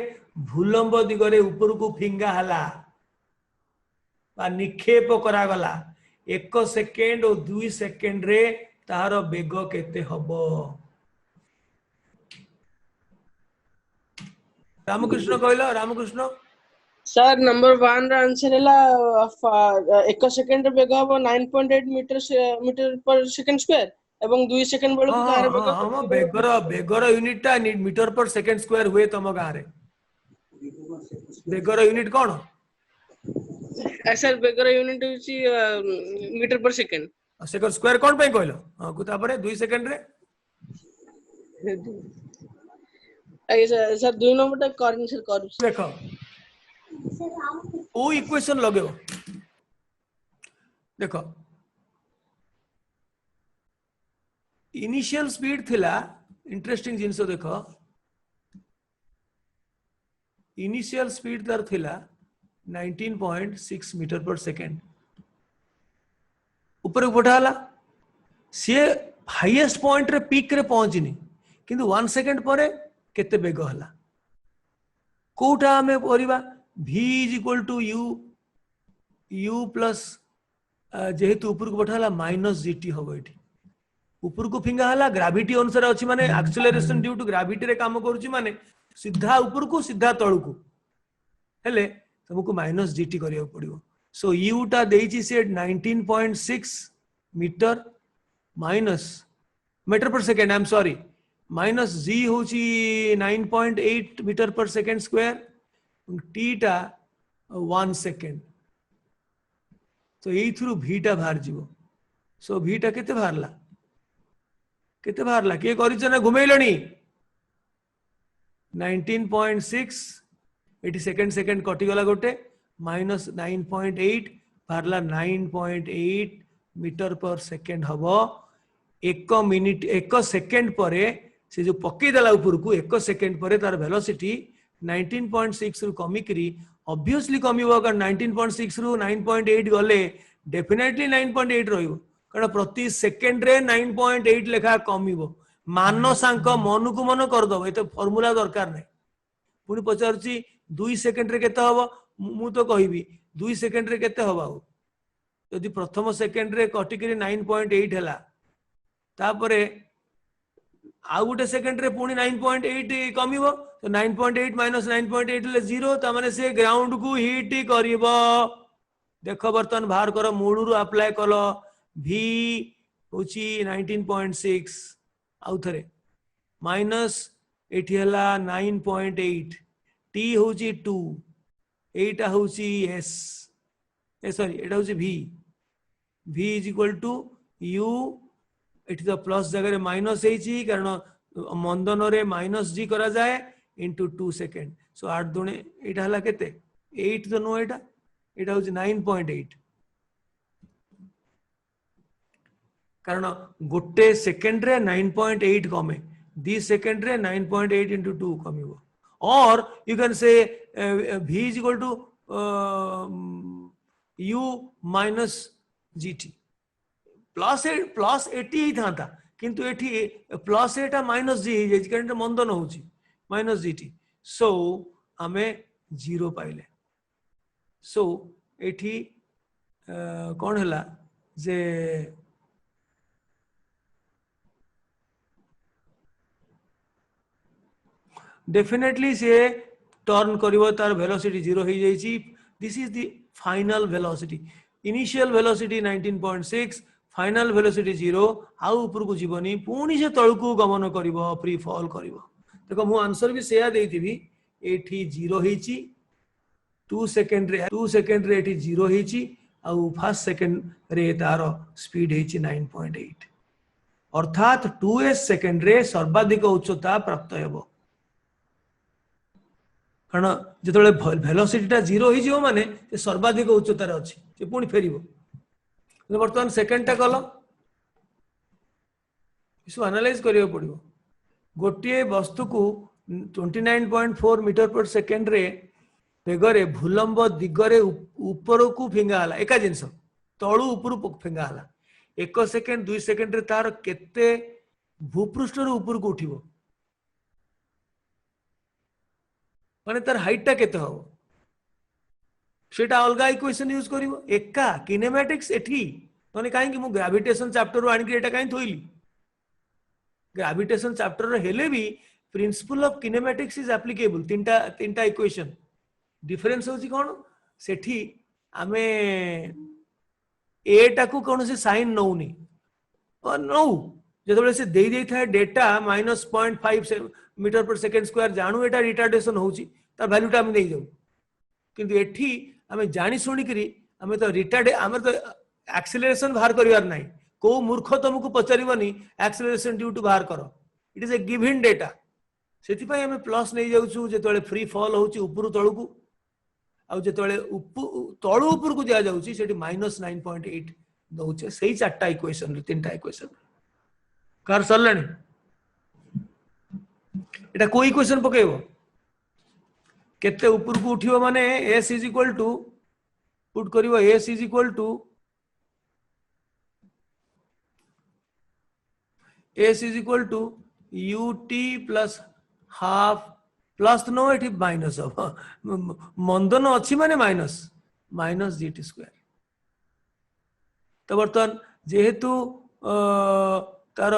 भूलंब दिगरे ऊपर को फिंगा हला बा निक्षेप करा गला 1 सेकंड और 2 सेकंड रे तार बेग केते हबो रामकृष्ण कहलो रामकृष्ण सर नंबर 1 रा आंसर हैला 1 सेकंड बेग हबो 9.8 मीटर पर सेकंड स्क्वायर एवं 2 सेकंड बेलू तार बेग हम बेगर यूनिट टा मीटर पर सेकंड स्क्वायर हुए तम गारे बेगर यूनिट कोन सर बेगर यूनिट होची metre per second second square कोन पे कहलो हां को तापरे 2 सेकंड रे आगे सर 2 नंबर टा करनी सर करू देखो ओ इक्वेशन लगेबो देखो इनिशियल स्पीड थिला इंटरेस्टिंग जिंस देखो इनिशियल स्पीड तार थिला 19.6 मीटर पर सेकेंड ऊपर बढ़ाला सी हाईएस्ट पॉइंट रे पीक रे पहुंचनी किंतु 1 सेकेंड पर केते बेग हला कोटा हमें परिबा v = u प्लस जेहेतु ऊपर को बढ़ाला माइनस gt होबो एठी ऊपर को फिंगा हला ग्रेविटी अनुसार अछि माने एक्सेलरेशन ड्यू टू ग्रेविटी रे काम करूची माने सीधा ऊपर को सीधा तळु को हेले तुमको माइनस जीटी करियो पड़ियो सो यू टा देइची से 19.6 metre minus metre per second I am sorry minus g होची 9.8 metre per second square T टा 1 सेकेंड तो यही थ्रू v टा बाहर जीवो सो v टा केते बाहरला के करिछ ना घुमेइलणी 19.6 एटी सेकेंड सेकेंड कटि गला गोटे माइनस 9.8 बाहरला 9.8 मीटर पर सेकेंड हबो 1 मिनिट 1 सेकेंड परे से जो पक्की देला ऊपर को 1 सेकेंड परे तार वेलोसिटी 19.6 रु कमी करी ऑब्वियसली कमिबो कारण 19.6 रु 9.8 गले डेफिनेटली 9.8 रहिबो कारण प्रति सेकेंड रे 9.8 लेखा कमिबो मानसांक मन को मन कर दबो एते फार्मूला दरकार नै पुनी पचारची 2 सेकेंड रे केते हबो मु तो कहबी 2 सेकेंड रे केते हबो यदि प्रथम सेकेंड रे कटि करी 9.8 हला तापरे आ गुटे सेकेंड रे पुनी 9.8 कमिबो तो 9.8 माइनस 9.8 ले 0 ता माने से ग्राउंड को हिट करिवो देखो बर्तन बाहर करो मूळुरु अप्लाई कलो v होची 19.6 आउ थरे माइनस एठी हला 9.8 t होची 2 एटा होची s ए सॉरी एटा होची v is equal to u एठी तो प्लस जगह रे माइनस हेची कारण मंदन रे माइनस g करा जाए इनटू 2 सेकेंड सो 8 दुने एटा हला केते 8 तो नो एटा एटा होची 9.8 कारण गोटे सेकेंड रे 9.8 कमे 2 सेकेंड रे 9.8 into 2 कमिबो और you can say v is equal to u minus gt plus 80 ही था किंतु एठी प्लस एटा माइनस g हे जे कारण मंदन होची माइनस gt सो हमें 0 पाइले सो एठी कोन हला जे डेफिनेटली से टर्न करिवो तार वेलोसिटी 0 हो जाइछि this is the final velocity initial velocity 19.6 final velocity 0 आउ ऊपर को जीवनी पुनी से तळकू गमन करिवो फ्री फॉल करिवो देखो मु आंसर भी सेया देइथिबी एठी 0 हेछि 2 सेकेंड रे एठी 0 हेछि आउ फर्स्ट सेकेंड रे तार स्पीड हेछि 9.8 अर्थात 2s सेकेंड रे सर्वाधिक उच्चता प्राप्त हेबो कारण जेतले वेलोसिटी टा 0 हो जिवो माने से सर्वाधिक उच्चतार अछि से पुनी फेरिबो वर्तमान सेकेंड टा कलो इसु एनालाइज करियो पड़िबो गोटिए वस्तु को 29.4 मीटर पर सेकेंड रे बेगरे भूलंब दिगरे ऊपर को फिंगा हला एका जिंस तळु ऊपर फिंगा हला 1 सेकेंड 2 सेकेंड रे तार केते भूपृष्ठ रे ऊपर को उठिबो माने तार हाइट टा केते हो सेटा अलगा इक्वेशन यूज करिवो एका किनेमैटिक्स एठी माने काहे कि मु ग्रेविटेशन चैप्टर रो आनि एटा काहे थोइली ग्रेविटेशन चैप्टर रो हेले भी principle of kinematics is applicable तीनटा इक्वेशन डिफरेंस होची कोन सेठी आमे ए टा को कोन से साइन नउनी और नो जेतबे से देई देई था data -0.5 metre per second square जानू एटा रिटार्डेशन होची ता वैल्यू टा हम नहीं जाऊ किंतु एठी आमे जानी सुनी करी आमे तो रिटार्ड आमे तो एक्सेलरेशन बाहर करिवार नाही को मूर्ख तुमको पचारिबनी एक्सेलरेशन ड्यू टू बाहर करो it is A given data सेति पई आमे प्लस नै जाउछु जेतोले फ्री फॉल होउची ऊपर तळकू आ जेतोले तळु ऊपर को जा जाउची सेठी -9.8 दउचे सेही चारटा इक्वेशन रे तीनटा इक्वेशन कार सरलानी एटा कोई इक्वेशन पकेबो केते ऊपर को उठियो माने s is equal to put करिवो s is equal to ut plus half plus no एठी माइनस हम मंदन अछि माने माइनस gt स्क्वायर तो बर्तमान जेहेतु तार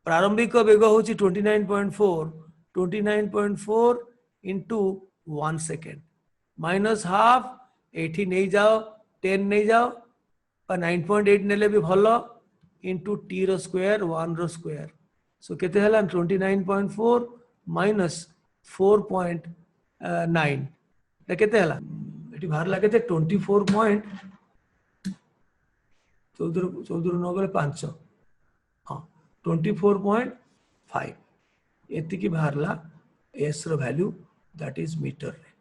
प्रारंभिक वेग होची 29.4 इंटू 1 सेकेंड माइनस हाफ एठी नहीं जाओ 10 नहीं जाओ पर 9.8 नेले भी भलो इंटू टी रो स्क्वायर 1 रो स्क्वायर सो केते हला 29.4 माइनस 4.9 ले केते हला एठी बाहर ला केते 24. 14 9 गले 5 हाँ 24.5 एति की बाहरला s रो वैल्यू दैट इज मीटर रे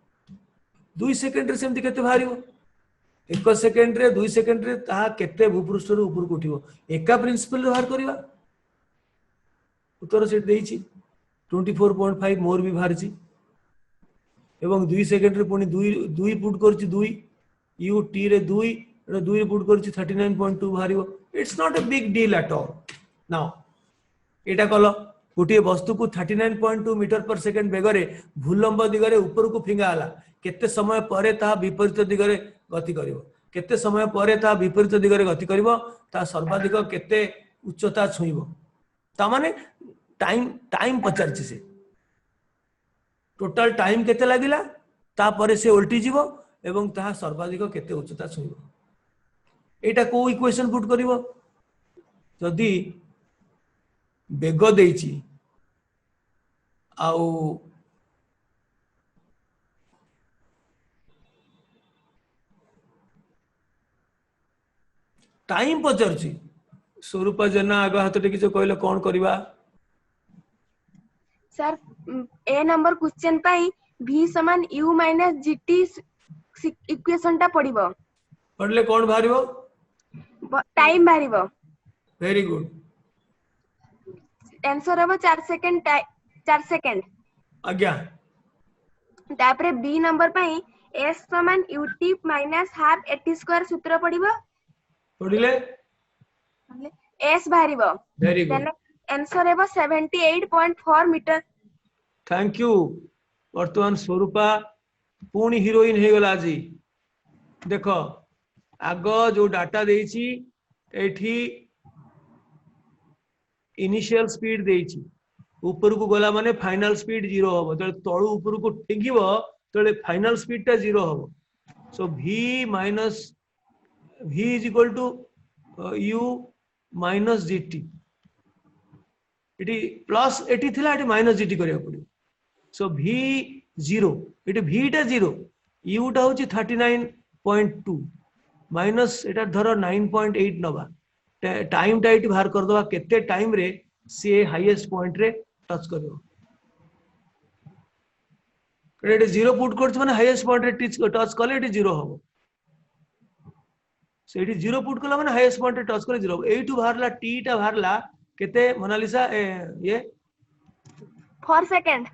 2 सेकंड रे सेमति केते बाहरिबो 1 सेकंड रे 2 सेकंड रे ता केते भूपृष्ठ रो ऊपर को उठिबो एका प्रिंसिपल रे बाहर करबा उत्तर सेट देइछि 24.5 मोर भी बाहरछि एवं 2 सेकंड रे पुनी 2 पुट करछि 2 u t रे 2 रे पुट करछि 39.2 बाहरिबो it's not a big deal at all now एटा कलो गोटे वस्तु को 39.2 मीटर पर सेकंड बेगरे भूलंब दिगरे ऊपर को फिंगा हला केते समय परे ता विपरीत दिगरे गति करिवो केते समय परे ता विपरीत दिगरे गति करिवो ता सर्वाधिक केते उच्चता छुइबो ता माने टाइम पचारछि से टोटल टाइम केते लागिला ता परे से उल्टी जीवो एवं ता सर्वाधिक केते उच्चता छुइबो एटा को इक्वेशन पुट करिवो जदी बेग देइछि आउ टाइम पचरछि स्वरूपा जेना आग हाथ टिक जो कहले कोन करबा सर ए नंबर क्वेश्चन पाई v समान u माइनस gt इक्वेशन टा पडिबो पढ़ले कोन बाहरिबो टाइम बाहरिबो वेरी गुड आंसर हबो 4 सेकंड आज्ञा तापरे बी नंबर पाई s समान ut माइनस हाफ 80 स्क्वायर सूत्र पडिबो पढ़िले s बाहरिबो वेरी गुड आंसर हबो 78.4 मीटर थैंक यू वर्तमान स्वरूपा पुणी हीरोइन हे गला जी देखो आग जो डाटा देइछि एठी इनिशियल स्पीड देइछि ऊपर को गला माने फाइनल स्पीड 0 होबो त तळु ऊपर को ठेंगिबो तळे फाइनल स्पीड ता 0 होबो so v is equal to u minus gt इटी प्लस एटी थिला एटी माइनस gt करिया पड़ियो सो v 0 इटी v टा 0 u टा होची 39.2 माइनस एटा धरो 9.8 नबा टाइम टा इटी बाहर कर दवा केते टाइम रे से हाईएस्ट पॉइंट रे टच करियो एटी 0 पुट करछ माने हाईएस्ट पॉइंट रे टच करले एटी 0 होबो सो एटी 0 पुट करला माने हाईएस्ट पॉइंट रे टच करे 0 होबो एटू बाहरला t टा बाहरला केते मोनालिसा ये 4 सेकंड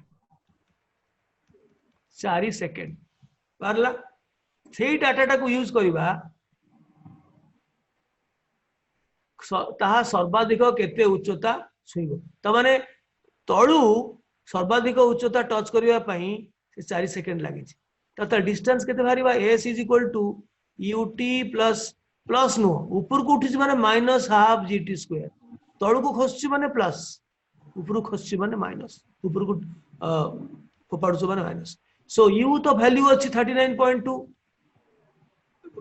4 सेकंड बाहरला सेही डाटा को यूज करिबा ताहा सर्वाधिक केते उच्चता छुइबो त माने तळु सर्वाधिक उच्चता टच करिया पई से 4 सेकंड लागि छि त डिस्टेंस केते बाहरिबा s is equal to ut plus नो ऊपर को उठिस माने माइनस हाफ gt स्क्वायर तळु को खसछि माने प्लस ऊपर को खसछि माने माइनस ऊपर को फोपाडुछ माने माइनस सो u तो वैल्यू अछि 39.2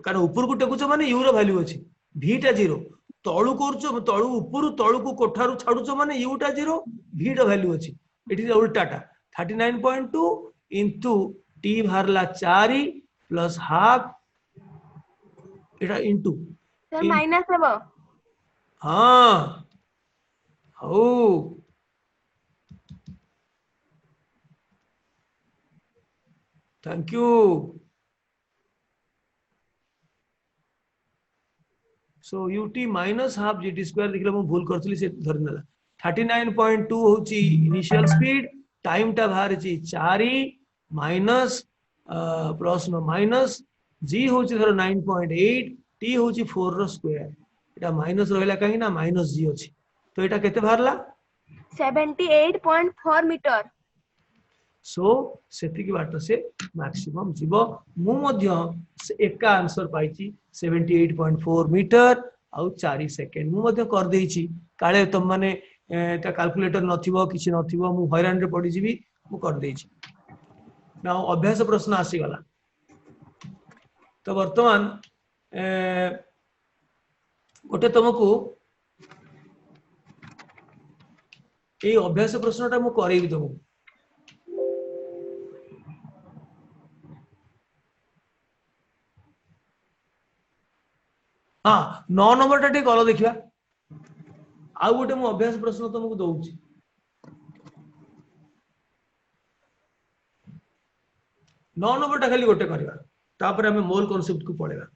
कारण ऊपर को टेकुछ माने u रो वैल्यू अछि v टा 0 तळु करछ तळु ऊपर तळु को कोठारु छाडुछ माने u टा 0 v रो वैल्यू अछि एठी उल्टाटा 39.2 इनटू t बाहरला 4 प्लस हाफ एटा इनटू सर माइनस हेबो हाँ हो thank you so UT minus half GT square देखले मु भूल करथली से धरि नला 39.2 होची इनिशियल स्पीड टाइम टा बाहर ची 4 minus plus no minus g होची धर 9.8 टी होची 4 रो स्क्वायर एटा माइनस रहला काहे ना माइनस जी अछि तो एटा केते बाहरला 78.4 मीटर सो सेति की बात से मैक्सिमम जीव मु मध्य से एका आंसर पाइची 78.4 मीटर आउ 4 सेकेंड मु मध्य कर देइची काले तुम माने ता कैलकुलेटर नथिबो किछि नथिबो मु हैरान रे पड़ी जीवी मु कर देइची ना अभ्यास प्रश्न आसी गला तो वर्तमान गोटे तुमको ए अभ्यास प्रश्नटा मु करेबी तुमको हाँ 9 नंबर टा टे कल देखिबा आउ गोटे मु अभ्यास प्रश्न तुमको दउची 9 नंबर टा खाली गोटे करबा तापर हमें मोल कांसेप्ट को पढेबा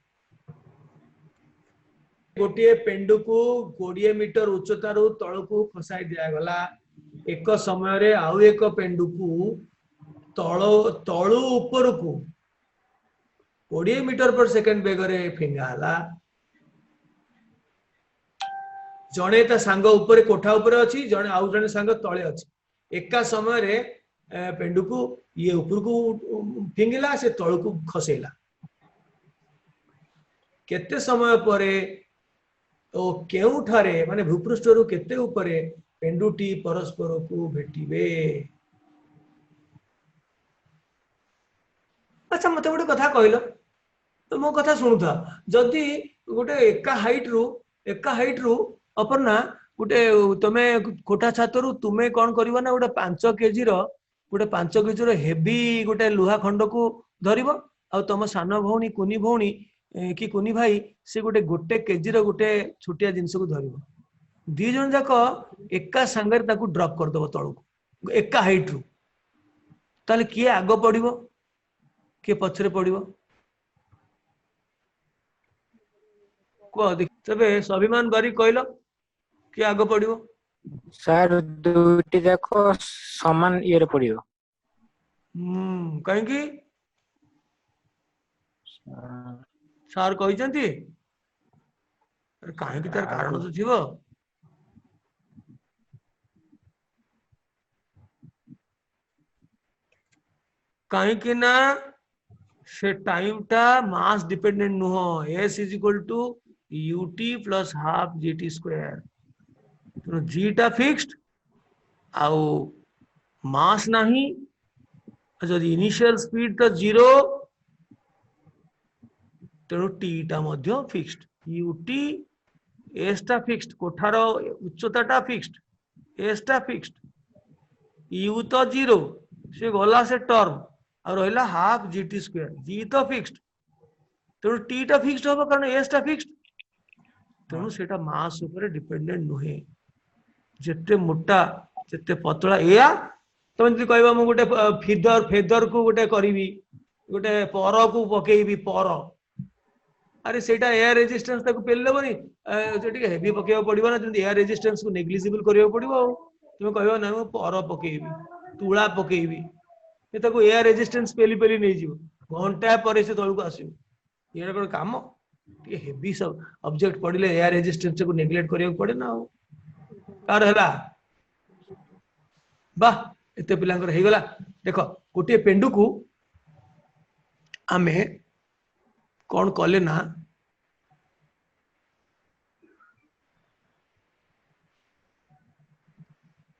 गोटे पेंडु को 20 मीटर उच्चता रु तळ को खसाई दिया गला एक समय रे आउ एक पेंडु को तळु ऊपर को 20 मीटर पर सेकंड बेग रे फिंगा हला जणे ता सांग ऊपर कोठा ऊपर अछि जणे आउ जणे सांग तळे अछि एका समय रे पेंडु को ये ऊपर को फिंगिला से तळ को खसेला केते समय परे ओ केउ ठारे माने भूपृष्ठ रु केते ऊपरे पेंडुटी परस्पर को भेटिबे अच्छा मते गोटे कथा कहलो तो मो कथा सुनुथा जदी गोटे एका हाइट रु अपर्णा गोटे तमे कोठा छातरु तुमे कोन करबो ना गोटे 5 केजी रो हेवी गोटे लुहा खंड को धरिबो आ तम सान भौणी कि कुनी भाई से गोटे केजी रो गोटे छोटिया जिंस को धरिबो दी जन जाक एका संगे ताकू ड्रॉप कर दबो तळको एका हाइट रु ताले किए आगो पड़िबो किए पछरे पड़िबो को देख तबे स्वाभिमान करी कहलो कि आगो पड़िबो सर दुटी देखो समान ये रे पड़ियो कहीं की सार कहिसंती कहीं की तार कारण तो थिबो कहीं की ना से टाइम टा मास डिपेंडेंट नुह s is equal to ut plus half gt square तो g टा फिक्स्ड आउ मास नहीं जदि इनिशियल स्पीड तो 0 तेणु टी टा मध्य फिक्स्ड ut s टा फिक्स्ड कोठार उच्चता टा फिक्स्ड s टा फिक्स्ड u तो 0 से गला से टर्म और रहिला हाफ gt स्क्वायर g तो फिक्स्ड तेणु टी टा फिक्स्ड होबो कारण s टा फिक्स्ड तेणु सेटा मास ऊपर डिपेंडेंट नुहे जेते मोटा जेते पतला एया तुम जदि कहबा मु गोटे फेदर को गोटे करिवि गोटे पर को पकेइबि पर अरे सेटा एयर रेजिस्टेंस ताको पेल लेबनी जेटी हेवी पकेइबा पड़िबो ना जेती एयर रेजिस्टेंस को नेग्लिजिबल करियो पड़िबो तुम कहबो ना मु पर पकेइबि तुळा पकेइबि ए ताको एयर रेजिस्टेंस पेली पेली नै जीवो घंटा पर से तळको आसीबो एरा कोन काम ये हेवी सब ऑब्जेक्ट पड़िले एयर रेजिस्टेंस को नेग्लेक्ट करियो पड़े ना कार हला वाह एते पिलांकर हे गला देखो गोटे पेंडु को आमे कौन कले ना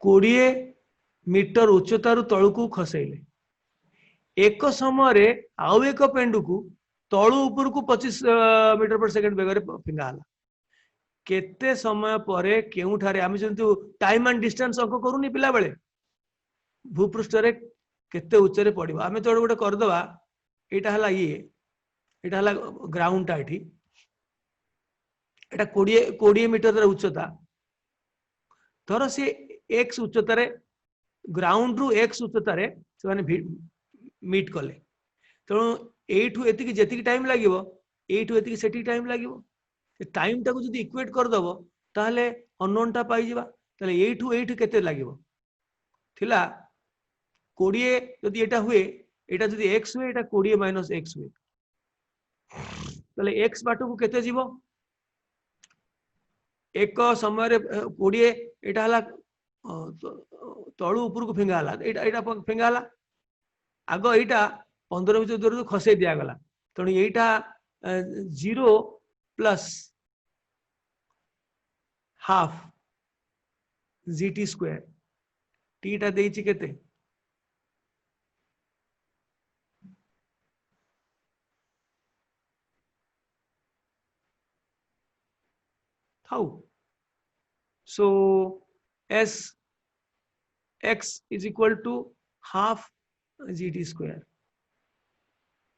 कोड़िए मीटर उच्चतार तलू खसैले एक समय आउ एक पेंडु को तलू ऊपर को 25 मीटर पर सेकंड बेगर फिंगा हला केते समय परे केउ ठारे आमे जंतु टाइम एंड डिस्टेंस अंक करूनी पिला बेले भूपृष्ठ रे केते उच्च रे पड़िबो आमे तो गोटे कर दबा एटा हला ये एटा हला ग्राउंड टा एठी एटा 20 मीटर उच्चता धर से x उच्चतार ग्राउंड रु x उच्चतार से माने मीट कले तेणु एठू एतिकी जेतिकी टाइम लागिवो एठू एतिकी सेठी टाइम लागिवो टाइम टाको जदी इक्वेट कर दबो ताहले अननोन टा पाई जिबा ताहले एठू एठू केते लागिवो थिला 20 जदी एटा हुए एटा जदी x हुए एटा 20 माइनस x हुए ताहले x बाटो को केते जीवो एक समय रे 20 एटा हला तळु ऊपर को फेंगा हला एटा एटा फेंगा हला आगो एटा 15 मीटर दूर तो खसे दिया गला तेणु एटा 0 plus half gt square T टा देइछि केते थाउ so s x is equal to half gt square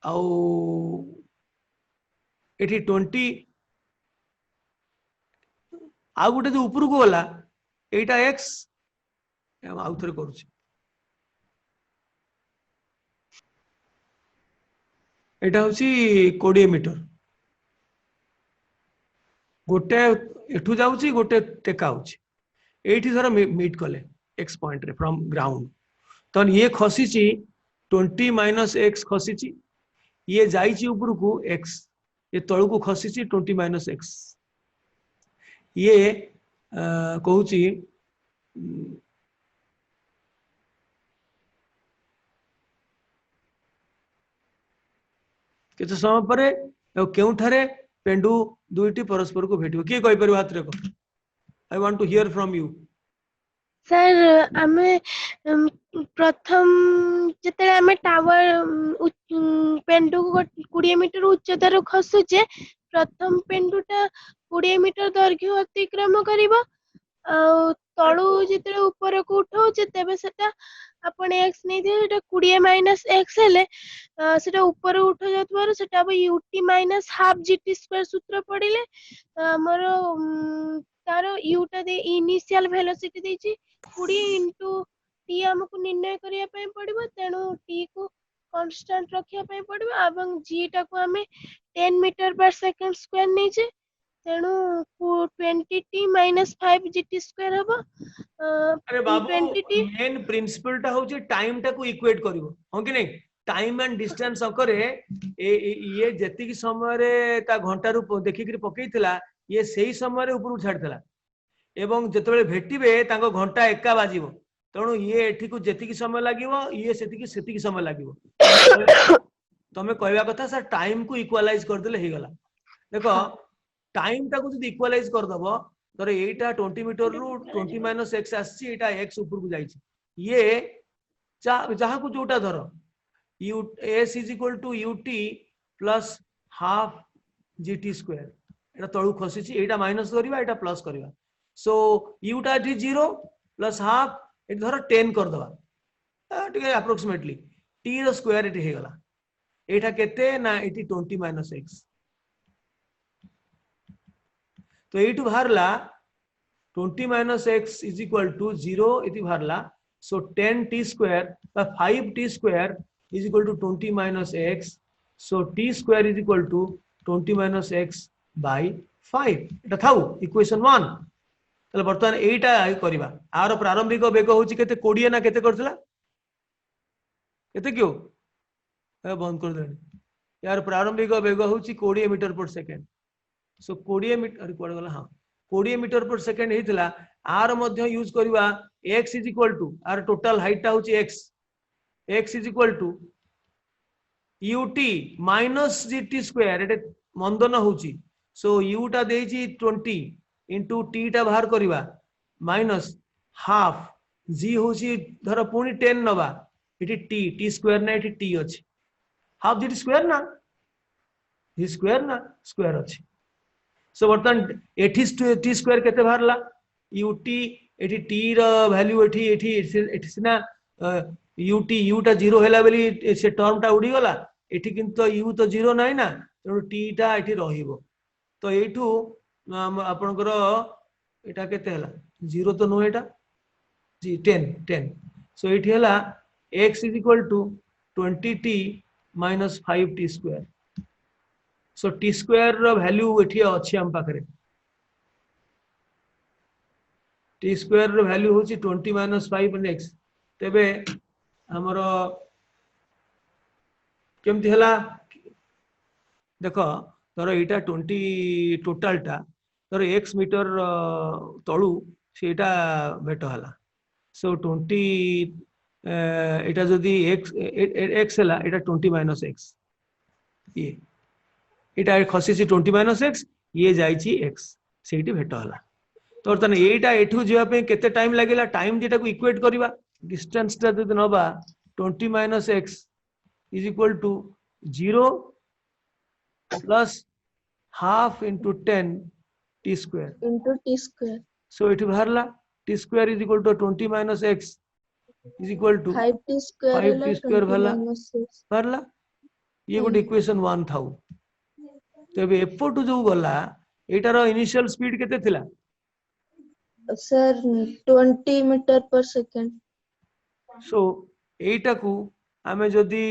आउ एठी 20 आउ गोटे जो ऊपर को गला एटा x आउ थरे करूछि एटा होछि 20 मीटर गोटे एठू जाउछि गोटे टेका होछि एठी धर मीट कले x पॉइंट रे फ्रॉम ग्राउंड तो ये खसीची 20 माइनस x खसीची ये जाइची ऊपर को x ये तळु को खसीची 20 माइनस x ये कहूची केते समय परे केउठारे पेंडु दुईटी परस्पर को भेटियो किए कहि परिबो हाथ रे को I want to hear from you sir आमे प्रथम जते आमे टावर पेंडु को 20 मीटर उच्चतार खसुचे प्रथम पेंडुटा 20 मीटर दैर्घ्य अतिक्रम करिवो तळु जते ऊपर को उठाउचे तबे सेटा आपण x नै दियो सेटा 20 माइनस x हेले सेटा ऊपर उठा जातबार सेटा अब ut minus half gt square सूत्र पडिले हमर तारो u टा दे इनिशियल वेलोसिटी देछि 20 इनटू t हमकु निर्णय करिया पय पडिबो तेनु t को कांस्टेंट रखिया पय पडिबो एवं g टा को हमें 10 metre per second square Neje तेनु 20t माइनस 5 gt स्क्वायर हबो अरे बाबू 20t मेन प्रिंसिपल टा होची टाइम टा को इक्वेट करिवो हो कि नै टाइम एंड डिस्टेंस करे ये जेतिकी समय रे ता घंटा रु देखि करी पकेइथिला ये सही समय रे ऊपर छाडथिला एवं जेतेबेले भेटिबे तांको घंटा एका बाजिबो तेणु ये एठी को जेतिकी समय लागिवो ये सेतिकी समय लागिवो तमे कहबा कथा सर टाइम को इक्वलाइज कर देले हे गला देखो टाइम टा को जदी इक्वलाइज कर दबो तर एटा 20 मीटर रु 20 माइनस x आसी एटा x ऊपर को जाईची ये जहां को जोटा धरो u s is equal to ut plus half gt square एटा तळु खसीची एटा माइनस करबा एटा प्लस करबा सो u टा एठी 0 प्लस हाफ एठी धरो 10 कर दबा ठीक है अप्रोक्सीमेटली t रो स्क्वायर एठी हे गला एटा केते ना एठी 20 माइनस x तो एठू बाहरला 20 minus x is equal to 0 इति बाहरला सो 10t स्क्वायर बा 5t square is equal to 20 minus x so t square is equal to 20 minus x by 5 एटा थाउ इक्वेशन 1 तले वर्तमान एटा करबा आरो प्रारंभिक वेग होची केते 20 ना केते करथला केते क्यों बंद कर दे यार प्रारंभिक वेग होची 20 metre per second so 20 metre code गला हां 20 मीटर पर सेकंड हेतिला आर मध्य यूज करबा x इज इक्वल टू आर टोटल हाइट ता होची x is equal to ut minus gt square एटे मंदन होची सो u टा देची 20 इनटू t टा बाहर करबा माइनस हाफ g होची धर पुनी 10 नबा एटी t स्क्वायर ना एटी t अछि हाफ gt स्क्वायर ना g स्क्वायर ना स्क्वायर अछि सो बर्तन एठी टी स्क्वायर केते बाहरला ut एठी t रो वैल्यू एठी सिना ut u टा 0 हैला बेली से टर्म टा उडी गला एठी किंतु u तो 0 नाही ना तेणु टीटा एठी रहिबो तो एठू आपनकर एटा केते हला 0 तो नो एटा जी 10 सो एठी हला x is equal to 20t minus 5t square so t square रो वैल्यू एठी अछि हम पाखरे t स्क्वायर रो वैल्यू होची 20 माइनस 5x तेबे हमरो केमती हला देखो तोर एटा 20 टोटल टा तोर x मीटर तळू सेटा भेट हला सो 20 एटा जदी x हला एटा 20 माइनस x ये एटा खसी 20 माइनस x ये जाईची x सेठी भेट हला तो तने एटा एठू जेवा पे केते टाइम लागेला टाइम जेटा को इक्वेट करबा डिस्टेंस ता जदी नबा 20 minus x is equal to 0 plus half into 10 t square into t square so it बाहरला t square is equal to 20 minus x is equal to 5t square 5t square 20 भला minus 6 बाहरला ये गोटे equation 1 थाउ तबे effort जो गला एटार initial speed केते थिला sir 20 meter per second सो एटा को हमें जदी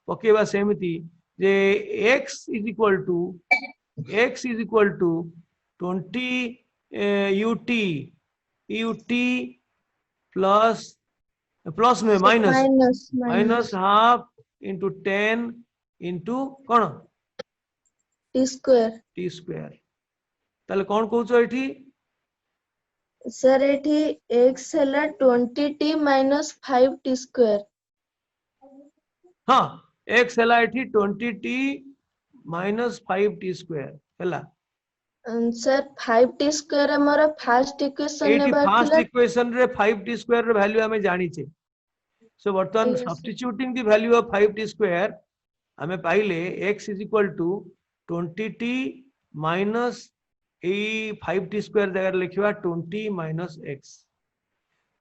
पकेबा सेमिति जे x is equal to 20 ut plus में माइनस हाफ इंटू 10 इंटू कौन t square t स्क्वायर ताले कौन कहउछो एठी sir एठी x हला 20t minus 5t square हाँ x हला एठी 20t माइनस 5t स्क्वायर हला sir 5t square हमर फर्स्ट इक्वेशन एठी ने फर्स्ट बाथिला इक्वेशन रे 5t स्क्वायर रे वैल्यू हमें जानी छे सो बर्तन Yes, sir. Substituting the value of 5t square हमें पाइले x is equal to 20t minus a 5t square जगह लिखिबा 20 माइनस x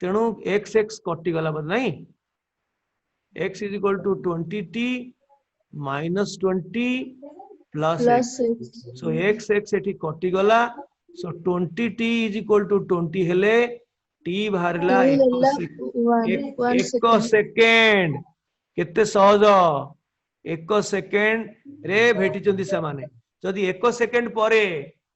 तेणु x कटि गला बद नहीं x is equal to 20t minus 20 plus plus x 6 so x एठी कटि गला सो 20t इज इक्वल टू 20 हेले t बाहरला T हला 1 एक second सेकेंड केते सहज एक सेकेंड रे भेटिचंदी से माने जदि एक सेकेंड परे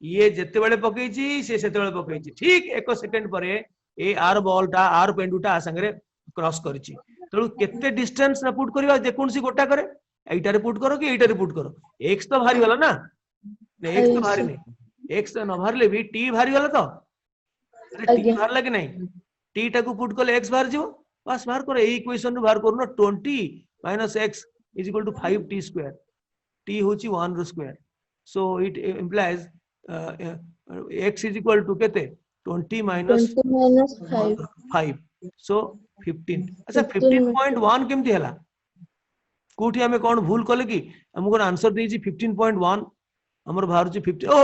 ये जेते बेले पकेची से सेते बेले पकेची ठीक एक सेकेंड परे ए आर बॉलटा आर पेंडुटा संगे क्रॉस करची तेणु केते डिस्टेंस ना पुट करबा जे कोनसी गोटा करे एइटा रे पुट करो कि एइटा रे पुट करो x तो भारी वाला ना x तो भारी नहीं x तो न भरले भी t भारी वाला तो अरे t आज्ञा। भरला कि नहीं t टा को पुट करले x बाहर जीवो बस बाहर करो ए इक्वेशन नु बाहर करू ना 20 minus x is equal to 5t square t होची 1 रो square so it implies x is equal to केते 20 माइनस 20 minus 5 5 सो 15 अच्छा 15 15.1 केमती हला कोठी हमें कौन भूल कले कि हमको आंसर देजी 15.1 हमर बाहर 50 ओ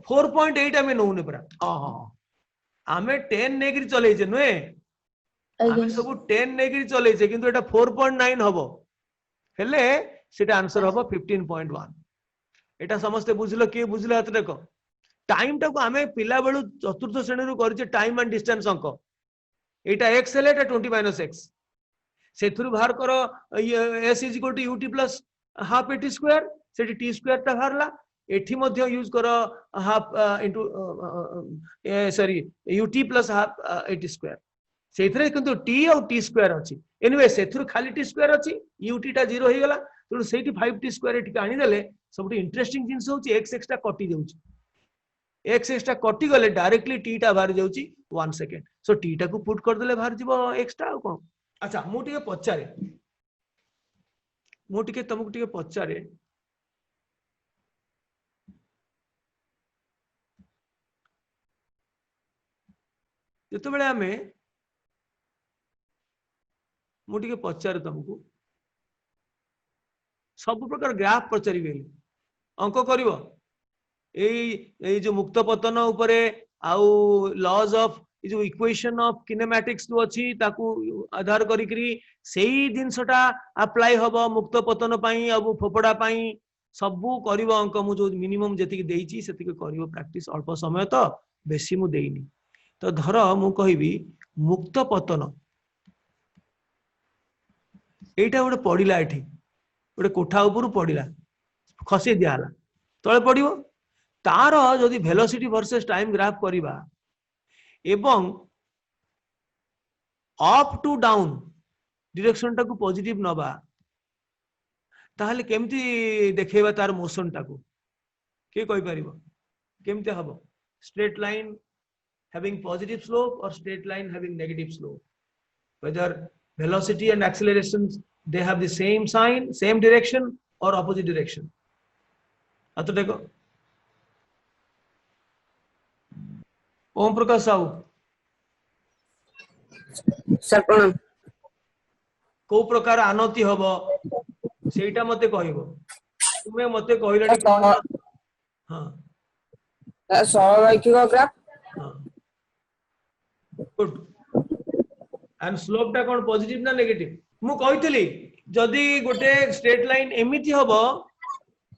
4.8 हमें नहुने परा हां हां हमें 10 नेगिरी चले जे नए हमें आज्ञा सब 10 नेगिरी चले जे किंतु एटा 4.9 हबो हेले सेटा आंसर हबो 15.1 एटा समस्त बुझलो के बुझलो हाथ देखो टाइम टा को हमें पिला बेलु चतुर्थ श्रेणी रु करजे टाइम एंड डिस्टेंस अंक एटा x हेले एटा 20 माइनस x सेथुरु बाहर करो s is equal to ut plus half a t square सेठी t स्क्वायर ता बाहरला एठी मध्य यूज करो half into sorry ut plus half a t square सेथरे किंतु t और t स्क्वायर अछि एनीवे सेथुरु खाली t स्क्वायर अछि ut टा 0 होई गला तो सेठी 5t स्क्वायर एठी आनी देले सबटु इंटरेस्टिंग जिंस होची x टा कटि जाउची x टा कटि गले डायरेक्टली t टा बाहर जाउची 1 सेकंड सो t टा को पुट कर देले बाहर जीवो x टा कोन अच्छा मु टिके पचारे तुमको टिके पचारे जेते बेले हमें मु टिके पचारे तुमको सब प्रकार ग्राफ पचारि बेली अंक करिवो एई जो मुक्त पतन उपरे आउ लॉज ऑफ जो इक्वेशन ऑफ किनेमैटिक्स जो अछि ताकू आधार करी करी सेही जिनसटा अप्लाई हबो मुक्त पतन पई अब फोपडा पई सबू करिवो अंक मु जो मिनिमम जेतिक देइची सेतिक करिवो प्रैक्टिस अल्प समय तो बेसी मु देइनी तो धर मु कहबी मुक्त पतन एटा गोटे पड़िला एठी गोटे कोठा ऊपर पड़िला खसी दियाला तळे पड़िवो तार जदि वेलोसिटी वर्सेस टाइम ग्राफ करिबा एवं अप टू डाउन डायरेक्शन टाकू पॉजिटिव नबा ताहले केमती देखेबा तार मोशन टाकू के कहि परिबो केमते हबो straight line having positive slope or straight line having negative slope whether velocity and accelerations they have the same sign same direction or opposite direction ato dekho Om Prakash Sahu sir प्रणाम को प्रकार आनति हबो सेटा मते कहइबो तुमे मते कहइलाडी हां स्वाभाविक ग्राफ हां गुड एंड स्लोप टा कोन पॉजिटिव ना नेगेटिव मु कहितली जदी गोटे स्ट्रेट लाइन एमिति हबो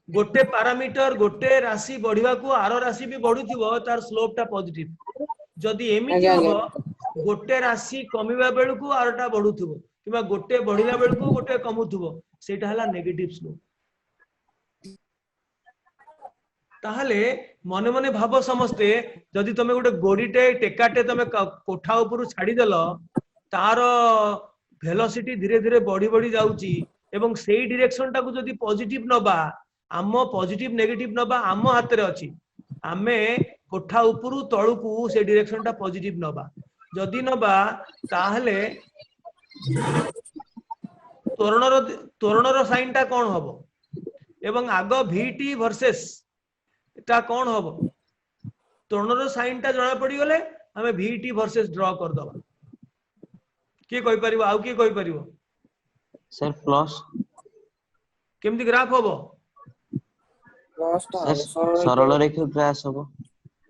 गोटे पैरामीटर गोटे राशि बढ़िवा को आरो राशि भी बढ़ुथिबो तार स्लोप टा पॉजिटिव जदी एमिति हबो गोटे राशि कमिबा बेल को आरोटा बढ़ुथिबो किबा गोटे बढ़िला बेल को गोटे कमुथिबो सेटा हला नेगेटिव स्लोप ताहले मने मने भाव समस्ते जदि तमे गोटे गोड़ीटे टेकाटे तमे कोठा ऊपर छाड़ी देल तार वेलोसिटी धीरे धीरे बढ़ी बढ़ी जाउची एवं सेही डायरेक्शन टाकू जदि पॉजिटिव नबा आम पॉजिटिव नेगेटिव नबा आम हाथ रे अछि आमे कोठा ऊपर तळुकू से डायरेक्शन टा पॉजिटिव नबा जदि नबा ताहले तोरणर साइन टा कोन हबो एवं आग VT वर्सेस ता कौन हम तोरणर साइन टा जना पड़ी गले हमें VT वर्सेस ड्रॉ कर दबा के कहि परिबो आउ के कहि परिबो सर प्लस केमती ग्राफ हबो सरल रेखा ग्राफ हबो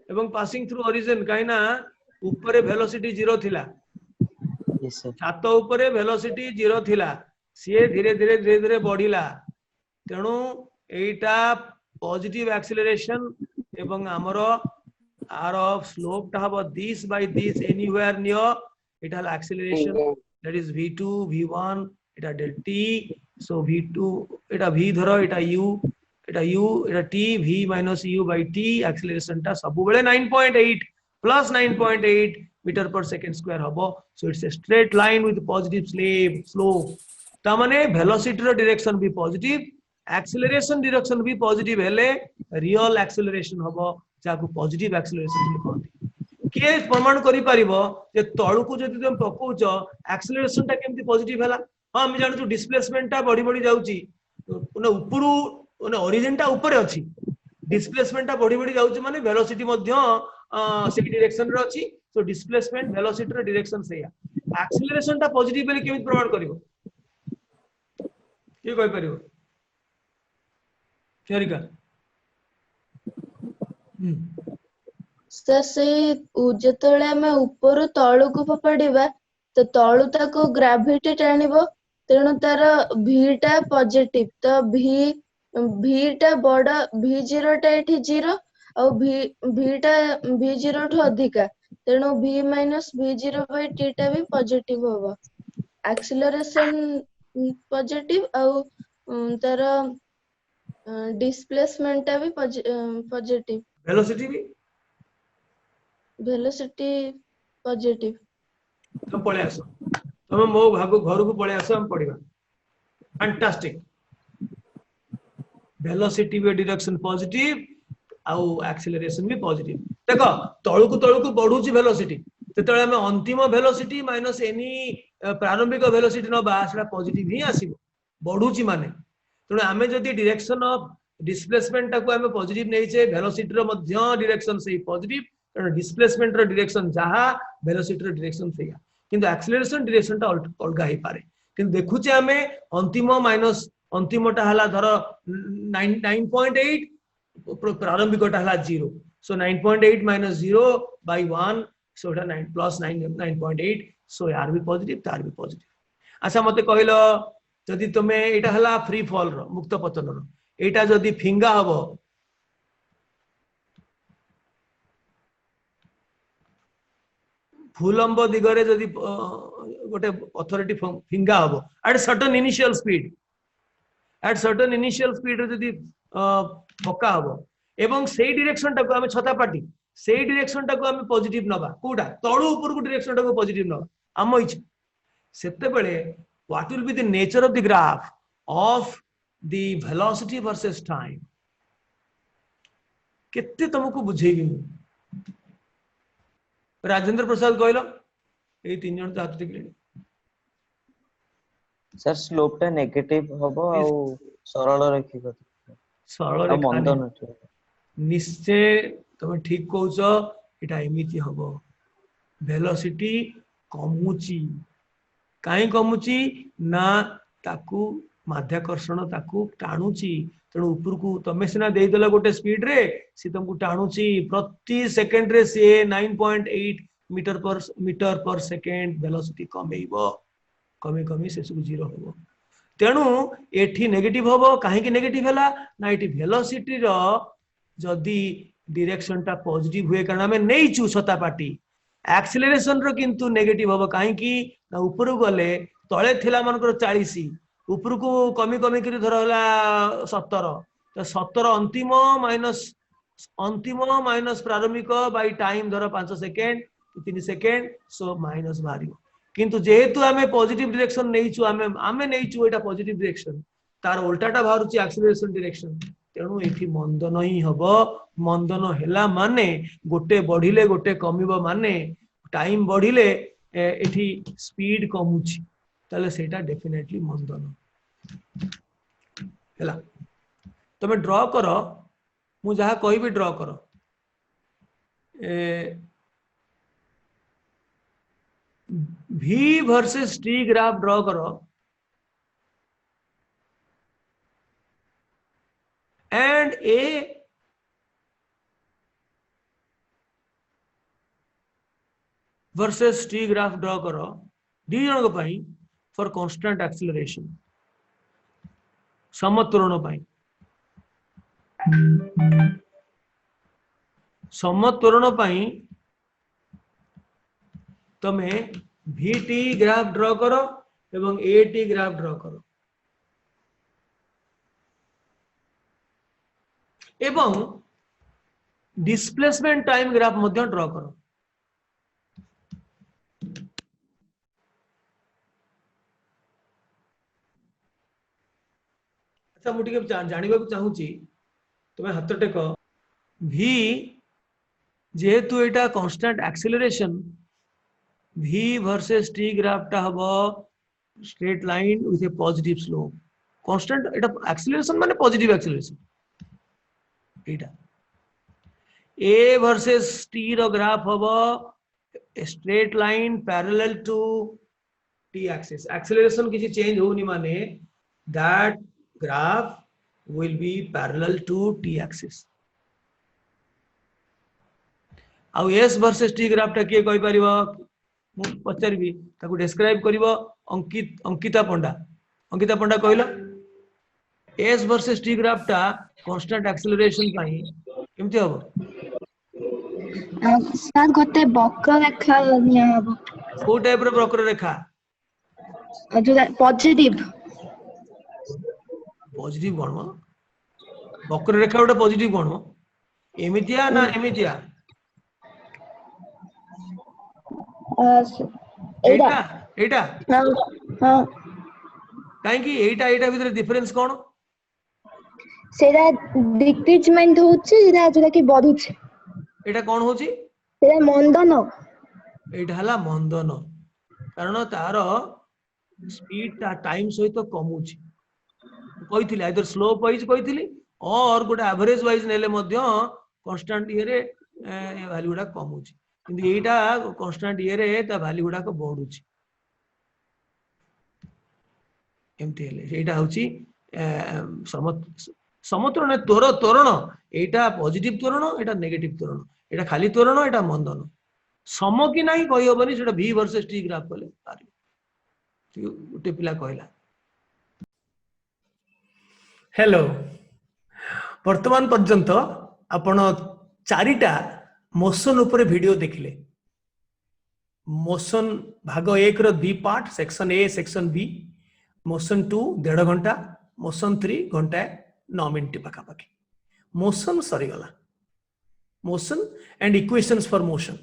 एवं पासिंग थ्रू ओरिजिन काइना ऊपर वेलोसिटी 0 थिला यस सर छात ऊपर वेलोसिटी 0 थिला सी धीरे धीरे धीरे धीरे बढ़िला तेणु एटा पॉजिटिव एक्सेलरेशन एवं हमरो आर ऑफ स्लोप टा हबो this by this anywhere near it हैल acceleration that is v2 v1 इटा del t so v2 इटा v धरो इटा u इटा t v minus u by t acceleration टा सब बेले 9.8 plus 9.8 metre per second square हबो so it's a straight line with positive slope ता माने वेलोसिटी रो डायरेक्शन भी पॉजिटिव एक्सेलरेशन डायरेक्शन भी पॉजिटिव हेले रियल एक्सेलरेशन हबो जाको पॉजिटिव एक्सेलरेशन कहते के प्रमाण करि परिबो जे तळु को जदि तुम पकोच एक्सेलरेशन ता केमति पॉजिटिव हला हां हम जानु डिस्प्लेसमेंट ता बढ़ी बढ़ी जाउची ओने ऊपर ओने ओरिजिन ता ऊपर अछि डिस्प्लेसमेंट ता बढ़ी बढ़ी जाउची माने वेलोसिटी मध्य से डायरेक्शन रे अछि सो डिस्प्लेसमेंट वेलोसिटी रो डायरेक्शन सेया एक्सेलरेशन ता पॉजिटिव बेले केमति प्रमाण करिवो के कहि परिबो सर से जेतले हम ऊपर तळु को पपड़िबा तो तळु ताको ग्रेविटी टाणिबो तेणु तार v टा पॉजिटिव तो v टा बड़ v0 टा एठी 0 और v टा v0 ठो अधिका तेणु v minus v0 bye t टा भी पॉजिटिव होबो एक्सेलरेशन पॉजिटिव और तार डिस्प्लेसमेंट टा भी पॉजिटिव वेलोसिटी पॉजिटिव तुम पळे आसो तुम मो भागो घर को पळे आसो हम पढिबा फैंटास्टिक वेलोसिटी भी डायरेक्शन पॉजिटिव आउ एक्सेलरेशन भी पॉजिटिव देखो तळु को बढ़ुची वेलोसिटी तेतळे हम अंतिम वेलोसिटी माइनस एनी प्रारंभिक वेलोसिटी न बा सेटा पॉजिटिव ही आसीबो बढ़ुची माने तेणु आमे जदि डायरेक्शन ऑफ डिस्प्लेसमेंट टाको आमे पॉजिटिव नै छे वेलोसिटी रो मध्य डायरेक्शन से पॉजिटिव तेणु डिस्प्लेसमेंट रो डायरेक्शन जहा वेलोसिटी रो डायरेक्शन सेया किंतु एक्सेलरेशन डायरेक्शन टा अलगा ही पारे किंतु देखुचे आमे अंतिम माइनस अंतिमटा हला धर 9.8 प्रारंभिक टा हला 0 सो 9.8 माइनस 0 बाय 1 सो एटा 9 प्लस 9.8 सो यार भी पॉजिटिव तार भी पॉजिटिव अच्छा मते कहलो जदि तुमे एटा हला फ्री फॉल रो मुक्त पतन रो एटा जदि फिंगा हबो भूलंब दिगरे जदि गोटे अथॉरिटी फिंगा हबो एट सर्टेन इनिशियल स्पीड रे जदि पक्का हबो एवं सेई डायरेक्शन टाको आमे छता पाटी सेई डायरेक्शन टाको आमे पॉजिटिव नबा कोडा तळु ऊपर को डायरेक्शन टाको पॉजिटिव नबा आम इच्छा सेते बेले what will be the nature of the graph of the velocity versus time केते तुमको बुझेगी मु राजेंद्र प्रसाद कहलो ए तीन जन हाथ टेकले सर स्लोप टा नेगेटिव हबो आ सरल रेखिक सरल आ रेखा मंदन निश्चय तुम ठीक कहूच एटा एमिति हबो वेलोसिटी कमुची काई कमुची ना ताकू माध्याकर्षण ताकू टाणुची तेणु ऊपर को तमे सिना देदेला गोटे स्पीड रे सी तुमको टाणुची प्रति सेकंड रे से 9.8 मीटर पर सेकंड वेलोसिटी कमेइबो कमी कमी से सब जीरो होबो तेणु एठी नेगेटिव होबो काहे कि नेगेटिव हला ना एठी वेलोसिटी रो जदी डायरेक्शन टा पॉजिटिव हुए कारण हमें नहीं चू सता पाटी एक्सेलरेशन रो किंतु नेगेटिव होबो काहे कि ना ऊपर गले तळे थिला मानकर 40 ऊपर को कमी कमी करी धर होला 17 तो 17 अंतिम माइनस प्रारंभिक बाय टाइम धर 5 सेकेंड 3 सेकेंड सो माइनस बाहरियो किंतु जेहेतु आमे पॉजिटिव डायरेक्शन नहीं छु आमे नहीं छु एटा पॉजिटिव डायरेक्शन तार उल्टाटा बाहरुची एक्सेलरेशन डायरेक्शन तेणु एठी मंदन ही हबो मंदन हेला माने गोटे बढ़िले गोटे कमिबो माने टाइम बढ़िले एठी स्पीड कमुची ताले सेटा डेफिनेटली मंदन हेला तमे ड्रॉ करो मु जहा कोई भी ड्रॉ करो V versus T graph draw करो and A versus T graph draw करो दी जन को पाई फॉर कांस्टेंट एक्सेलरेशन समत्वरण पाई समत्वरण पाई तमे VT ग्राफ ड्रॉ करो एवं AT ग्राफ ड्रॉ करो एवं डिस्प्लेसमेंट टाइम ग्राफ मध्य ड्रॉ करो अच्छा मुझे जानवा चाहूची तुम्हें हाथ टेक V जेहेतु एटा constant acceleration V versus T graph टा हबो straight line with a positive slope constant एटा एक्सेलरेशन माने पॉजिटिव एक्सेलरेशन एटा A वर्सेस T रो ग्राफ हबो a straight line parallel to T axis acceleration किसी चेंज होनी माने that graph will be parallel to T axis आउ S versus T graph टा किए कहि परिबो मु पचारबी ताकू डिस्क्राइब करिवो अंकिता पंडा कहलो S वर्सेस T ग्राफ टा कांस्टेंट एक्सेलरेशन पाई केमति हबो सर गोटे बक्र रेखा निया हबो को टाइप रो वक्र रेखा जो पॉजिटिव कोन वक्र रेखा गोटे पॉजिटिव कोन एमितिया ना एमितिया एटा एटा हां काहे कि एटा भीतर डिफरेंस कोन सेरा डिक्रीजमेंट होछि सेरा जोटा कि बढ़ुछि एटा कोन होछि सेरा मंदन एटा हला मंदन कारण तार स्पीड ता टाइम सहित कमुछि कहिथिले आइदर स्लोप वाइज कहिथिले और गोटे एवरेज वाइज नेले मध्य कांस्टेंट ये रे वैल्यू गुडा कमुछि किंतु एटा कांस्टेंट ये रे ता वैल्यू गुडा को बढ़ुछि एमती हेले एटा होछि समत्वरण त्वरण एटा पॉजिटिव त्वरण एटा नेगेटिव त्वरण एटा खाली त्वरण एटा मंदन सम कि नाही कहि होबनी सेटा V वर्सेस T ग्राफ कले पारि गोटे पिला कहला हेलो वर्तमान पर्यंत आपण 4टा मोशन ऊपर वीडियो देखिले मोशन भाग 1 रो 2 part section A section B motion 2 1.5 घंटा मोशन 3 घंटा 9 मिनिट पाखापाखि मोशन सरीगला motion and equations for motion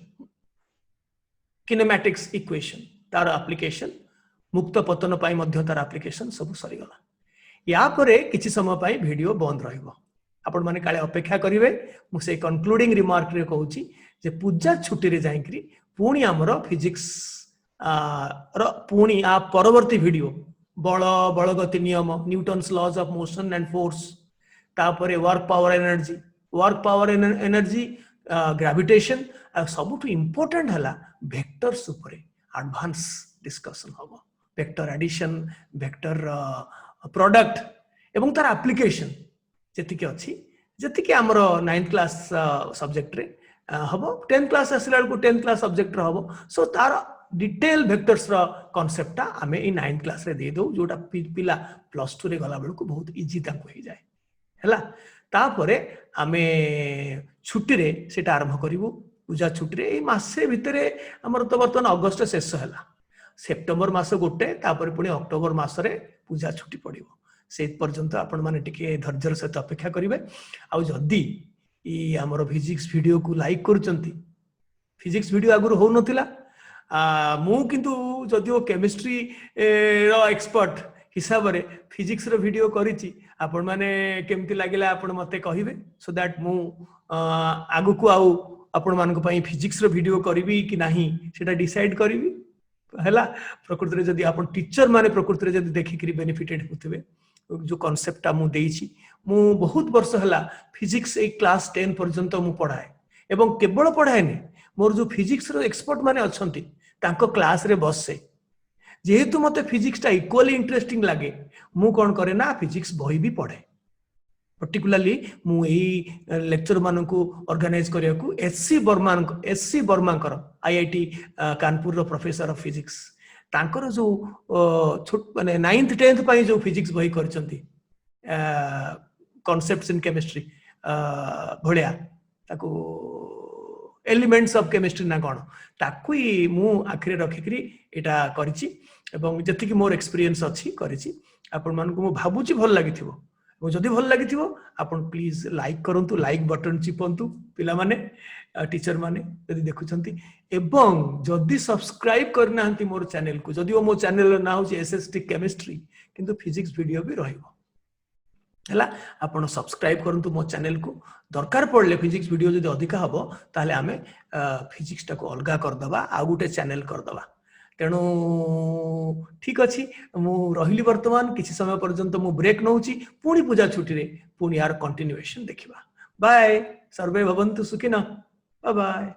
kinematics equation तार एप्लीकेशन मुक्त पतन पाई मध्य तार एप्लीकेशन सब सरीगला या परे किछि समय पाई वीडियो बंद रहइबो आपण माने काले अपेक्षा करिवे मु से कंक्लूडिंग रिमार्क रे कहूची जे पूजा छुट्टी रे जाईकरी पुणी आमर फिजिक्स पुणी आ परवर्ती वीडियो बल बलगति नियम Newton's laws of motion and force तापरे वर्क पावर एनर्जी ग्रेविटेशन सबुठ इंपोर्टेंट हला वेक्टर्स ऊपर एडवांस डिस्कशन हबो वेक्टर एडिशन वेक्टर प्रोडक्ट एवं तार एप्लीकेशन जेतिके अछि जेतिके हमर 9th क्लास सब्जेक्ट रे हबो 10th क्लास आसिला को 10th क्लास सब्जेक्ट रे हबो सो तार डिटेल वेक्टर्स रो कांसेप्ट आमे इ 9th क्लास रे दे दो जोटा पिला +2 रे गला बेल को बहुत इजी ताको हो जाए हैला तापरे आमे छुट्टी रे सेटा आरंभ करिवु पूजा छुट्टी रे ए मासे भितरे हमर तो बर्तन अगस्त शेष हैला सेप्टेम्बर मास गोटे तापरे पुनी अक्टोबर मास रे पूजा छुट्टी पड़िवो से पर्यंत आपण माने टिके धैर्यर सहित अपेक्षा करिवे आ जदी ई हमर फिजिक्स वीडियो को लाइक करूचंती फिजिक्स वीडियो आगुर हो नथिला मु किंतु जदी ओ केमिस्ट्री रो एक्सपर्ट हिसाब रे फिजिक्स रो वीडियो करिची आपण माने केमती लागिला आपण मते कहिवे सो दैट मु आगु को आउ आपण मान को पई फिजिक्स रो वीडियो करिवि कि नाही सेटा डिसाइड करिवि हैला प्रकृति रे जदी आपण टीचर माने प्रकृति रे जदी देखि करी बेनिफिटेड होतबे जो कांसेप्ट मु देइछि मु बहुत वर्ष हला फिजिक्स ए क्लास 10 पर्यंत मु पढ़ाए एवं केवल पढ़ाए नै मोर जो फिजिक्स रो एक्सपर्ट माने अछंती तांको क्लास रे बससे जेहेतु मते फिजिक्स टा इक्वली इंटरेस्टिंग लागे मु कोन करे ना फिजिक्स बही भी पढ़े पर्टिकुलरली मु एही लेक्चर मानन को ऑर्गेनाइज करिया को एससी बर्मा कर आईआईटी कानपुर रो प्रोफेसर ऑफ फिजिक्स तांकर जो छोट माने 9th 10th पाई जो फिजिक्स बही करचंती कॉन्सेप्ट्स इन केमिस्ट्री भलिया ताको एलिमेंट्स ऑफ केमिस्ट्री ना कोन ताकू ही मु आखिरे रखिकरी एटा करिछि एवं जति कि मोर एक्सपीरियंस अछि करिछि आपण मान को मु भाबुछि भल लागिथिबो और जदि भल लागिथिबो आपण प्लीज लाइक करंतु लाइक बटन चिपंतु पिला माने टीचर माने जदि देखुछंती एवं जदि सब्सक्राइब करना हंती मोर चैनल को जदि मो चैनल ना हो एसएसटी केमिस्ट्री किंतु फिजिक्स वीडियो भी रहइबो हला आपण सब्सक्राइब करंतु मो चैनल को दरकार पड़ले फिजिक्स वीडियो जदि अधिका हबो ताले आमे फिजिक्स टा को अलगा कर दबा आ गुटे चैनल कर दबा तेणु ठीक अच्छी मु रहिली वर्तमान किसी समय पर्यंत मु ब्रेक नउची पुणी पूजा छुट्टी रे पुणी यार कंटिन्यूएशन देखिबा बाय सर्वे भवन्तु सुखिनः बाय बाय।